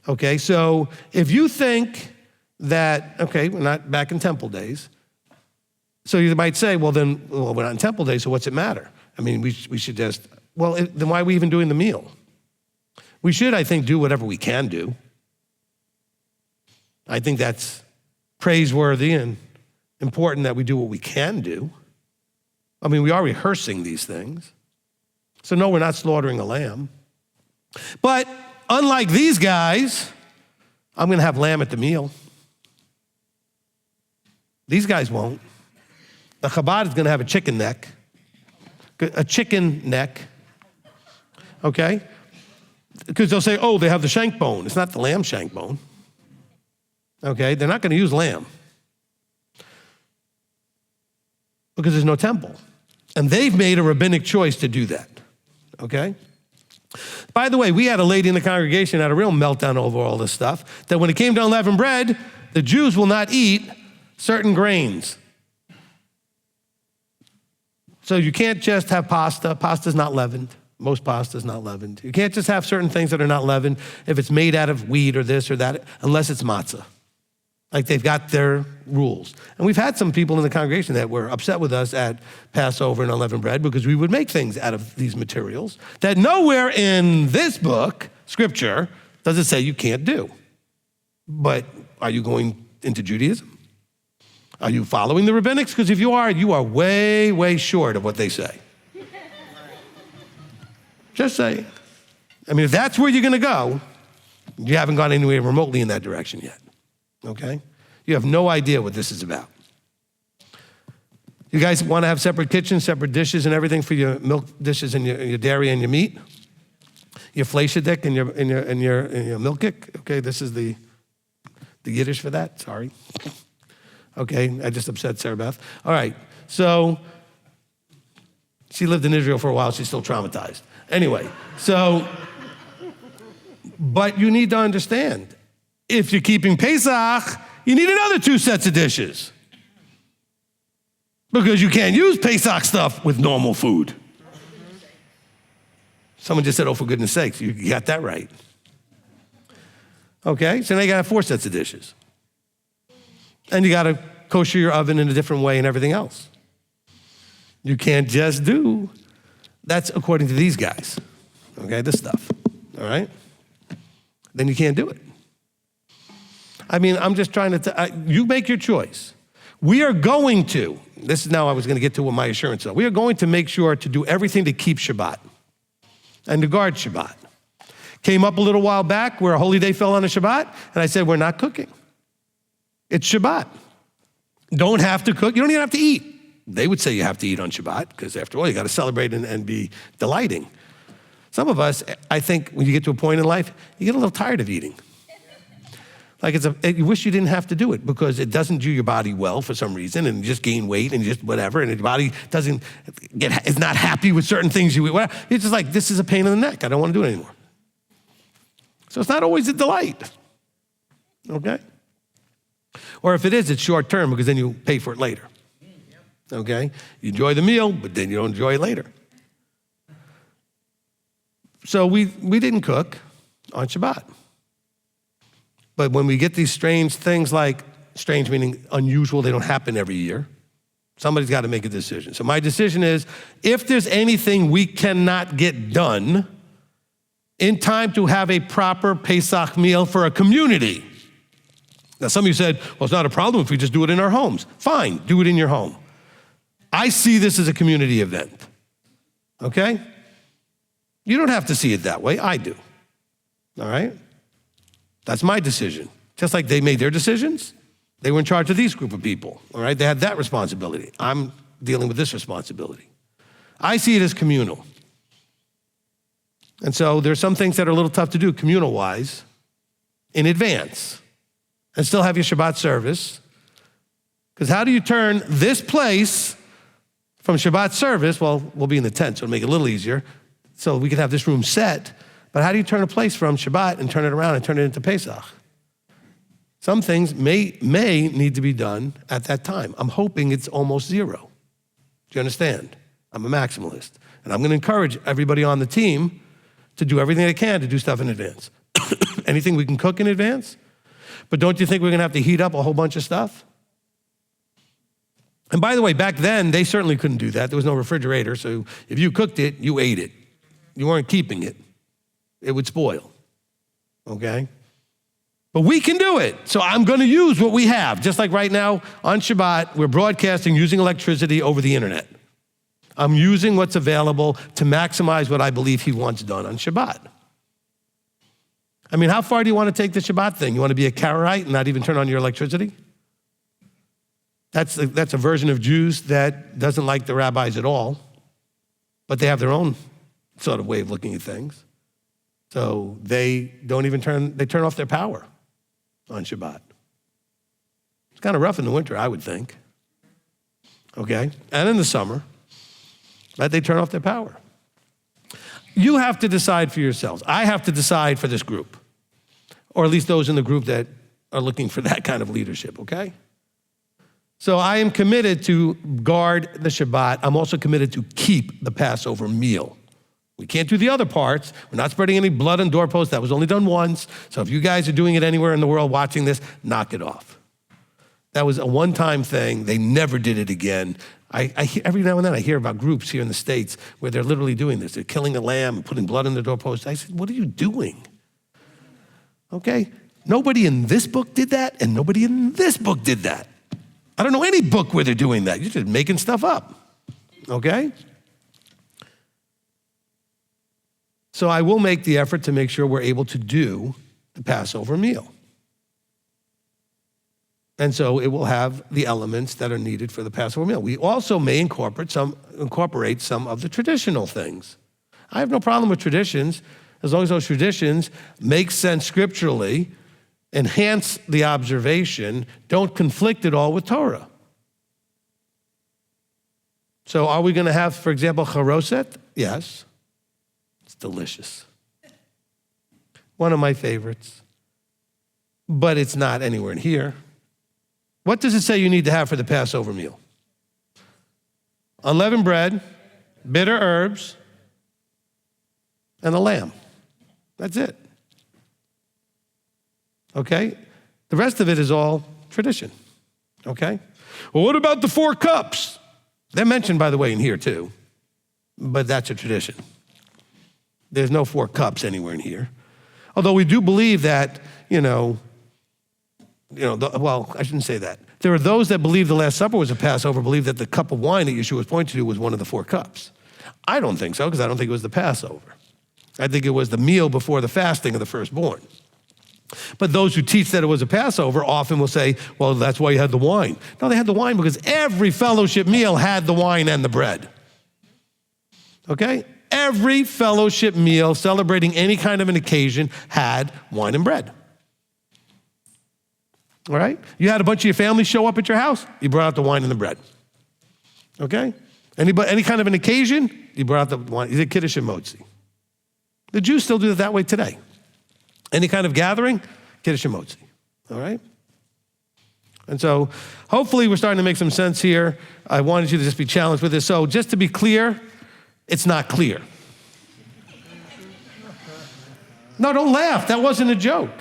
Okay, so if you think that, okay, we're not back in temple days, so you might say, well, we're not in temple days, so what's it matter? I mean, we should just, then why are we even doing the meal? We should, I think, do whatever we can do. I think that's praiseworthy and important that we do what we can do. I mean, we are rehearsing these things. So no, we're not slaughtering a lamb. But unlike these guys, I'm going to have lamb at the meal. These guys won't. The Chabad is going to have a chicken neck. Okay? Because they'll say, oh, they have the shank bone. It's not the lamb shank bone. Okay? They're not going to use lamb because there's no temple. And they've made a rabbinic choice to do that. Okay? By the way, we had a lady in the congregation had a real meltdown over all this stuff, that when it came to unleavened bread, the Jews will not eat certain grains. So you can't just have pasta. Pasta's not leavened. Most pasta's not leavened. You can't just have certain things that are not leavened if it's made out of wheat or this or that, unless it's matzah. Like they've got their rules. And we've had some people in the congregation that were upset with us at Passover and unleavened bread because we would make things out of these materials that nowhere in this book, scripture, does it say you can't do. But are you going into Judaism? Are you following the rabbinics? Because if you are way, way short of what they say. Just saying. I mean, if that's where you're going to go, you haven't gone anywhere remotely in that direction yet. Okay? You have no idea what this is about. You guys want to have separate kitchens, separate dishes and everything for your milk dishes and your dairy and your meat? Your fleischadik and your milkik. Okay, this is the Yiddish for that. Sorry. Okay, I just upset Sarah Beth. All right, so she lived in Israel for a while. She's still traumatized. Anyway, so, but you need to understand, if you're keeping Pesach, you need another 2 sets of dishes. Because you can't use Pesach stuff with normal food. Someone just said, oh, for goodness sakes, you got that right. Okay, so now you got 4 sets of dishes. And you got to kosher your oven in a different way and everything else. You can't just do, that's according to these guys, okay, this stuff, all right? Then you can't do it. I mean, I'm just trying to, you make your choice. We are going to, this is now I was going to get to what my assurance is. We are going to make sure to do everything to keep Shabbat and to guard Shabbat. Came up a little while back where a holy day fell on a Shabbat, and I said, we're not cooking. It's Shabbat. Don't have to cook. You don't even have to eat. They would say you have to eat on Shabbat, because after all, you got to celebrate and be delighting. Some of us, I think when you get to a point in life, you get a little tired of eating. Like you wish you didn't have to do it because it doesn't do your body well for some reason, and you just gain weight and you just whatever, and your body is not happy with certain things you eat. Whatever. It's just like, this is a pain in the neck. I don't want to do it anymore. So it's not always a delight, okay? Or if it is, it's short term because then you pay for it later, okay? You enjoy the meal, but then you don't enjoy it later. So we didn't cook on Shabbat. But when we get these strange things, like strange meaning unusual, they don't happen every year, somebody's got to make a decision. So my decision is, if there's anything we cannot get done in time to have a proper Pesach meal for a community. Now some of you said, well, it's not a problem if we just do it in our homes. Fine, do it in your home. I see this as a community event, okay? You don't have to see it that way, I do, all right? That's my decision. Just like they made their decisions, they were in charge of these group of people, all right? They had that responsibility. I'm dealing with this responsibility. I see it as communal. And so there's some things that are a little tough to do communal-wise in advance and still have your Shabbat service. Because how do you turn this place from Shabbat service, well, we'll be in the tent, so it'll make it a little easier, so we can have this room set, but how do you turn a place from Shabbat and turn it around and turn it into Pesach? Some things may need to be done at that time. I'm hoping it's almost zero. Do you understand? I'm a maximalist. And I'm going to encourage everybody on the team to do everything they can to do stuff in advance. Anything we can cook in advance. But don't you think we're going to have to heat up a whole bunch of stuff? And by the way, back then, they certainly couldn't do that. There was no refrigerator, so if you cooked it, you ate it. You weren't keeping it. It would spoil, okay? But we can do it. So I'm going to use what we have. Just like right now on Shabbat, we're broadcasting using electricity over the internet. I'm using what's available to maximize what I believe he wants done on Shabbat. I mean, how far do you want to take the Shabbat thing? You want to be a Karaite and not even turn on your electricity? That's a version of Jews that doesn't like the rabbis at all, but they have their own sort of way of looking at things. So they turn off their power on Shabbat. It's kind of rough in the winter, I would think. Okay? And in the summer, but they turn off their power. You have to decide for yourselves. I have to decide for this group, or at least those in the group that are looking for that kind of leadership, okay? So I am committed to guard the Shabbat. I'm also committed to keep the Passover meal. We can't do the other parts. We're not spreading any blood on doorposts. That was only done once. So if you guys are doing it anywhere in the world watching this, knock it off. That was a one-time thing. They never did it again. Every now and then I hear about groups here in the States where they're literally doing this. They're killing a lamb and putting blood on the doorpost. I said, what are you doing? Okay? Nobody in this book did that, and nobody in this book did that. I don't know any book where they're doing that. You're just making stuff up. Okay? So I will make the effort to make sure we're able to do the Passover meal. And so it will have the elements that are needed for the Passover meal. We also may incorporate some of the traditional things. I have no problem with traditions, as long as those traditions make sense scripturally, enhance the observation, don't conflict at all with Torah. So are we going to have, for example, charoset? Yes. It's delicious. One of my favorites. But it's not anywhere in here. What does it say you need to have for the Passover meal? Unleavened bread, bitter herbs, and a lamb. That's it. Okay? The rest of it is all tradition. Okay? Well, what about the 4 cups? They're mentioned, by the way, in here too. But that's a tradition. There's no 4 cups anywhere in here. Although we do believe that, well, I shouldn't say that. There are those that believe the Last Supper was a Passover, believe that the cup of wine that Yeshua was pointing to was one of the 4 cups. I don't think so, because I don't think it was the Passover. I think it was the meal before the fasting of the firstborn. But those who teach that it was a Passover often will say, well, that's why you had the wine. No, they had the wine because every fellowship meal had the wine and the bread. Okay? Every fellowship meal celebrating any kind of an occasion had wine and bread. All right? You had a bunch of your family show up at your house, you brought out the wine and the bread. Okay? Any kind of an occasion, you brought out the wine. You did Kiddush and Motzi. The Jews still do it that way today. Any kind of gathering, Kiddush and Motzi. All right? And so hopefully we're starting to make some sense here. I wanted you to just be challenged with this. So just to be clear, it's not clear. No, don't laugh. That wasn't a joke.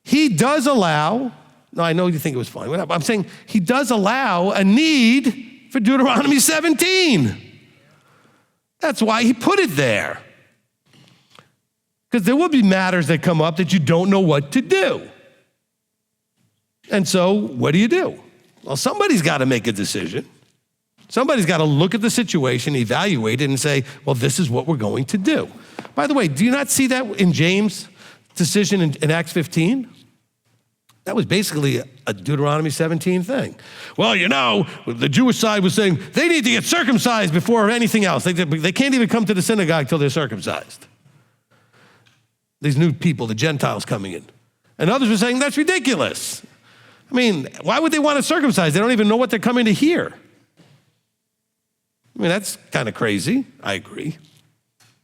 He does allow, no, I know you think it was funny. I'm saying he does allow a need for Deuteronomy 17. That's why he put it there. Because there will be matters that come up that you don't know what to do. And so what do? Well, somebody's got to make a decision. Somebody's got to look at the situation, evaluate it, and say, well, this is what we're going to do. By the way, do you not see that in James' decision in Acts 15? That was basically a Deuteronomy 17 thing. Well, the Jewish side was saying they need to get circumcised before anything else. They can't even come to the synagogue till they're circumcised. These new people, the Gentiles coming in. And others were saying, that's ridiculous. I mean, why would they want to circumcise? They don't even know what they're coming to hear. I mean, that's kind of crazy. I agree.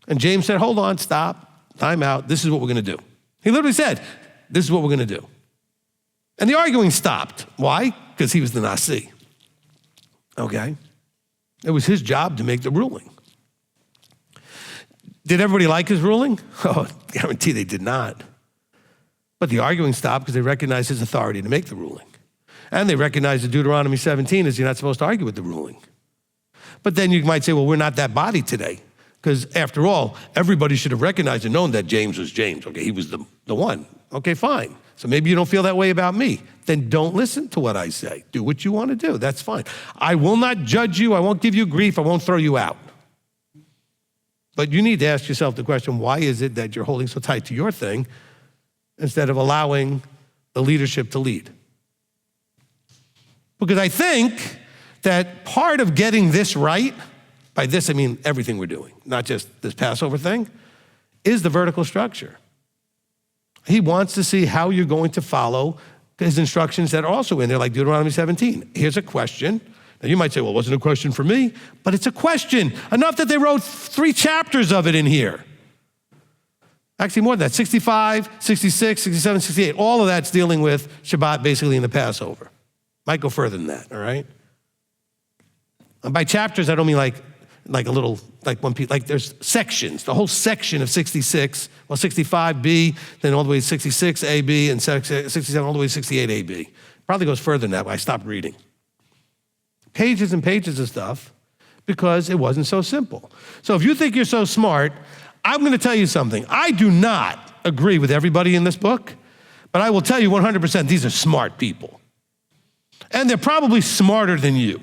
And James said, hold on, stop, time out. This is what we're going to do. He literally said, this is what we're going to do. And the arguing stopped. Why? Because he was the Nasi. Okay? It was his job to make the ruling. Did everybody like his ruling? Oh, I guarantee they did not. But the arguing stopped because they recognized his authority to make the ruling. And they recognized that Deuteronomy 17 is you're not supposed to argue with the ruling. But then you might say, well, we're not that body today. Because after all, everybody should have recognized and known that James was James. Okay, he was the one. Okay, fine. So maybe you don't feel that way about me. Then don't listen to what I say. Do what you want to do. That's fine. I will not judge you. I won't give you grief. I won't throw you out. But you need to ask yourself the question, why is it that you're holding so tight to your thing instead of allowing the leadership to lead? Because I think that part of getting this right, by this I mean everything we're doing, not just this Passover thing, is the vertical structure. He wants to see how you're going to follow his instructions that are also in there, like Deuteronomy 17. Here's a question. Now you might say, well, it wasn't a question for me, but it's a question. Enough that they wrote 3 chapters of it in here. Actually more than that, 65, 66, 67, 68. All of that's dealing with Shabbat basically in the Passover. Might go further than that, all right? And by chapters, I don't mean like a little, like one piece, like there's sections, the whole section of 66, well, 65B, then all the way to 66AB, and 67 all the way to 68AB. Probably goes further than that, but I stopped reading. Pages and pages of stuff because it wasn't so simple. So if you think you're so smart, I'm going to tell you something. I do not agree with everybody in this book, but I will tell you 100% these are smart people. And they're probably smarter than you.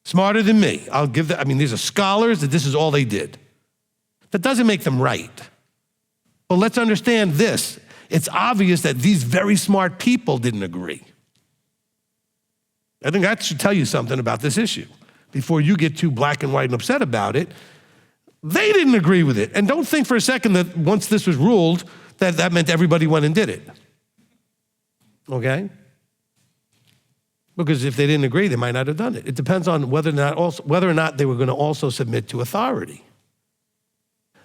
Smarter than me. These are scholars that this is all they did. That doesn't make them right. But let's understand this. It's obvious that these very smart people didn't agree. I think that should tell you something about this issue. Before you get too black and white and upset about it, They didn't agree with it. And don't think for a second that once this was ruled, that meant everybody went and did it. Okay? Because if they didn't agree, they might not have done it. It depends on whether or not they were going to also submit to authority.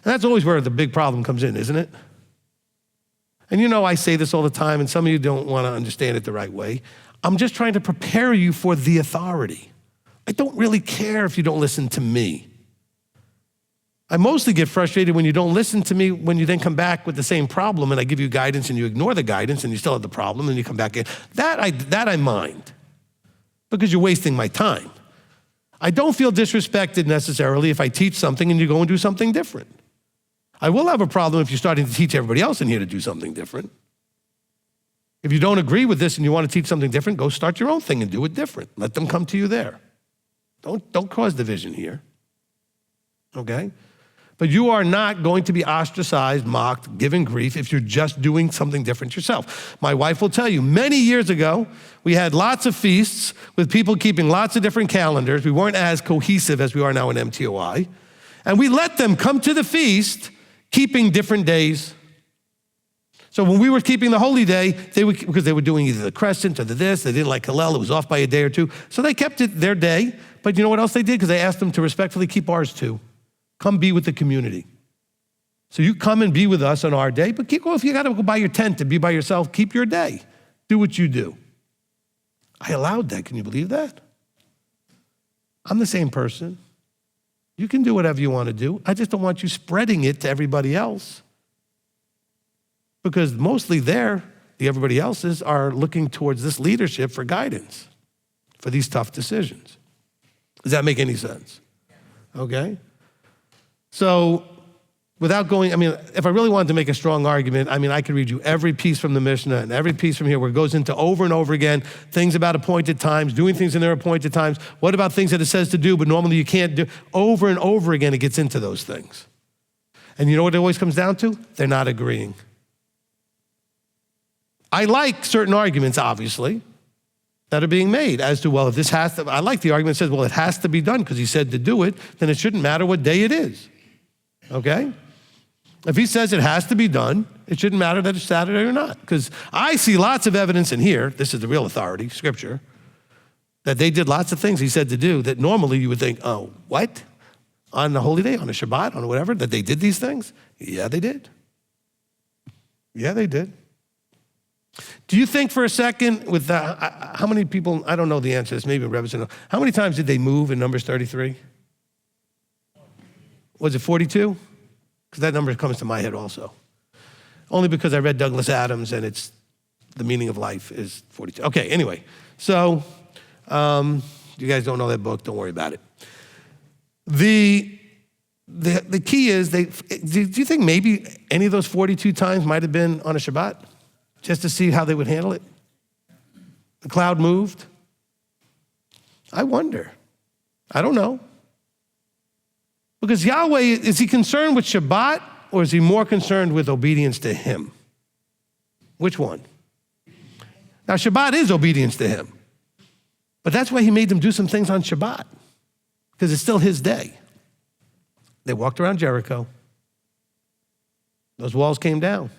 And that's always where the big problem comes in, isn't it? And you know, I say this all the time, and some of you don't want to understand it the right way. I'm just trying to prepare you for the authority. I don't really care if you don't listen to me. I mostly get frustrated when you don't listen to me, when you then come back with the same problem and I give you guidance and you ignore the guidance and you still have the problem and you come back in. That I mind, because you're wasting my time. I don't feel disrespected necessarily if I teach something and you go and do something different. I will have a problem if you're starting to teach everybody else in here to do something different. If you don't agree with this and you want to teach something different, go start your own thing and do it different. Let them come to you there. Don't cause division here, okay? But you are not going to be ostracized, mocked, given grief if you're just doing something different yourself. My wife will tell you, many years ago, we had lots of feasts with people keeping lots of different calendars. We weren't as cohesive as we are now in MTOI. And we let them come to the feast keeping different days. So when we were keeping the holy day, because they were doing either the crescent or the this, they didn't like Hillel, it was off by a day or two. So they kept it their day, but you know what else they did? Because they asked them to respectfully keep ours too. Come be with the community. So you come and be with us on our day, but if you gotta go buy your tent to be by yourself, keep your day. Do what you do. I allowed that, can you believe that? I'm the same person. You can do whatever you wanna do. I just don't want you spreading it to everybody else. Because mostly everybody else's are looking towards this leadership for guidance, for these tough decisions. Does that make any sense? Okay? So without going, if I really wanted to make a strong argument, I could read you every piece from the Mishnah and every piece from here where it goes into over and over again, things about appointed times, doing things in their appointed times. What about things that it says to do, but normally you can't do? Over and over again, it gets into those things. And you know what it always comes down to? They're not agreeing. I like certain arguments, obviously, that are being made as to, well, if this has to, I like the argument that says, well, it has to be done because he said to do it, then it shouldn't matter what day it is, okay? If he says it has to be done, it shouldn't matter that it's Saturday or not, because I see lots of evidence in here, this is the real authority, scripture, that they did lots of things he said to do that normally you would think, oh, what? On the holy day, on a Shabbat, on whatever, that they did these things? Yeah, they did. Yeah, they did. Do you think for a second with how many people, I don't know the answer to this, maybe Rabbi Berkson, how many times did they move in Numbers 33? Was it 42? Because that number comes to my head also. Only because I read Douglas Adams and it's the meaning of life is 42. Okay, anyway, so you guys don't know that book, don't worry about it. The key is, do you think maybe any of those 42 times might have been on a Shabbat? Just to see how they would handle it? The cloud moved? I wonder. I don't know. Because Yahweh, is he concerned with Shabbat or is he more concerned with obedience to him? Which one? Now, Shabbat is obedience to him. But that's why he made them do some things on Shabbat, because it's still his day. They walked around Jericho. Those walls came down.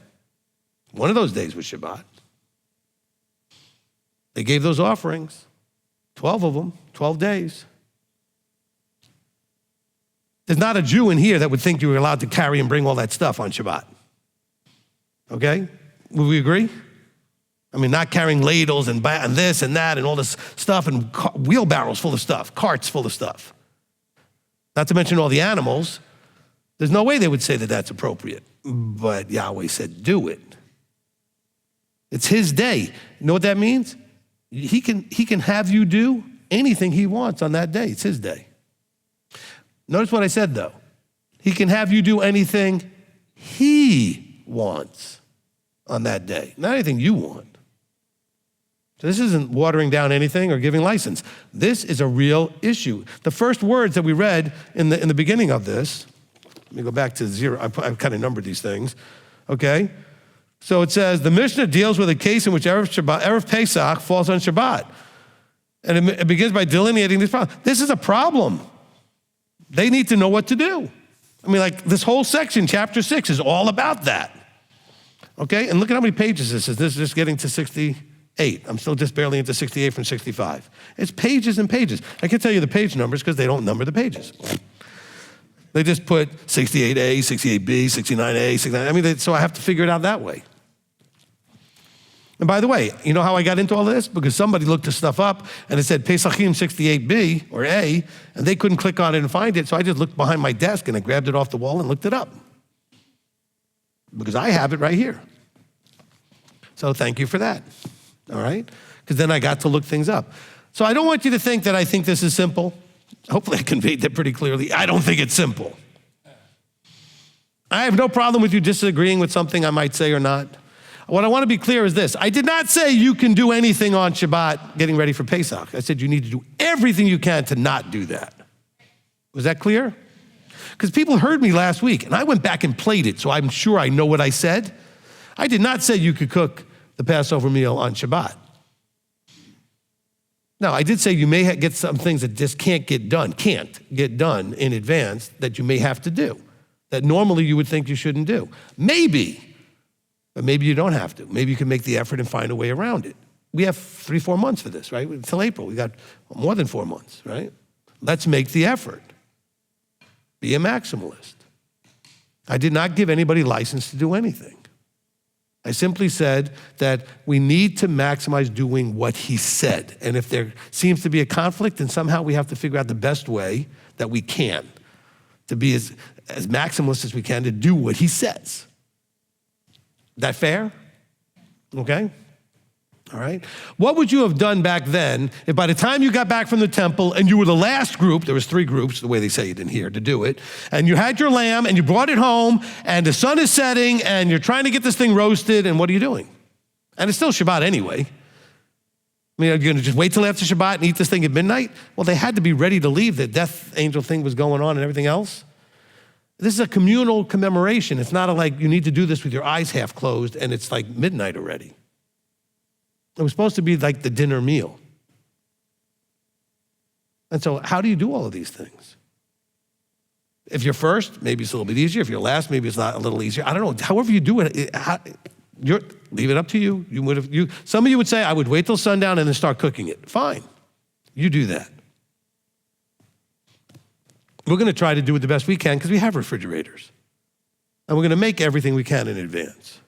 One of those days was Shabbat. They gave those offerings, 12 of them, 12 days. There's not a Jew in here that would think you were allowed to carry and bring all that stuff on Shabbat. Okay? Would we agree? Not carrying ladles and this and that and all this stuff and wheelbarrows full of stuff, carts full of stuff. Not to mention all the animals. There's no way they would say that that's appropriate. But Yahweh said, do it. It's his day. You know what that means? He can have you do anything he wants on that day. It's his day. Notice what I said, though. He can have you do anything he wants on that day, not anything you want. So this isn't watering down anything or giving license. This is a real issue. The first words that we read in the beginning of this, let me go back to 0. I've kind of numbered these things, okay? So it says, the Mishnah deals with a case in which Erev Pesach falls on Shabbat. And it begins by delineating this problem. This is a problem. They need to know what to do. I mean, like this whole section, chapter 6, is all about that. Okay, and look at how many pages this is. This is just getting to 68. I'm still just barely into 68 from 65. It's pages and pages. I can tell you the page numbers because they don't number the pages. They just put 68A, 68B, 69A, 69. I mean, so I have to figure it out that way. And by the way, you know how I got into all this? Because somebody looked this stuff up and it said Pesachim 68B or A, and they couldn't click on it and find it. So I just looked behind my desk and I grabbed it off the wall and looked it up. Because I have it right here. So thank you for that, all right? Because then I got to look things up. So I don't want you to think that I think this is simple. Hopefully I conveyed that pretty clearly. I don't think it's simple. I have no problem with you disagreeing with something I might say or not. What I want to be clear is this. I did not say you can do anything on Shabbat getting ready for Pesach. I said you need to do everything you can to not do that. Was that clear? Because people heard me last week, and I went back and played it, so I'm sure I know what I said. I did not say you could cook the Passover meal on Shabbat. Now, I did say you may get some things that just can't get done in advance that you may have to do, that normally you would think you shouldn't do. Maybe, but maybe you don't have to. Maybe you can make the effort and find a way around it. We have 3-4 months for this, right? Until April, we got more than 4 months, right? Let's make the effort. Be a maximalist. I did not give anybody license to do anything. I simply said that we need to maximize doing what he said. And if there seems to be a conflict, then somehow we have to figure out the best way that we can to be as maximalist as we can to do what he says. That fair? Okay? All right? What would you have done back then if by the time you got back from the temple and you were the last group, there was 3 groups, the way they say it in here, to do it, and you had your lamb and you brought it home and the sun is setting and you're trying to get this thing roasted, and what are you doing? And it's still Shabbat anyway. I mean, are you going to just wait till after Shabbat and eat this thing at midnight? Well, they had to be ready to leave. The death angel thing was going on and everything else. This is a communal commemoration. It's not like you need to do this with your eyes half closed and it's like midnight already. It was supposed to be like the dinner meal. And so how do you do all of these things? If you're first, maybe it's a little bit easier. If you're last, maybe it's not a little easier. I don't know. However you do it, leave it up to you. Some of you would say, I would wait till sundown and then start cooking it. Fine. You do that. We're going to try to do it the best we can because we have refrigerators. And we're going to make everything we can in advance.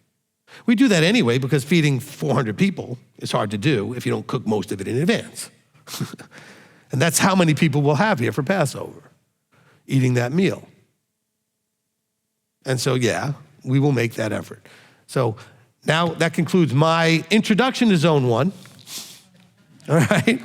We do that anyway because feeding 400 people is hard to do if you don't cook most of it in advance. And that's how many people we'll have here for Passover, eating that meal. And so, yeah, we will make that effort. So now that concludes my introduction to Zone 1. All right?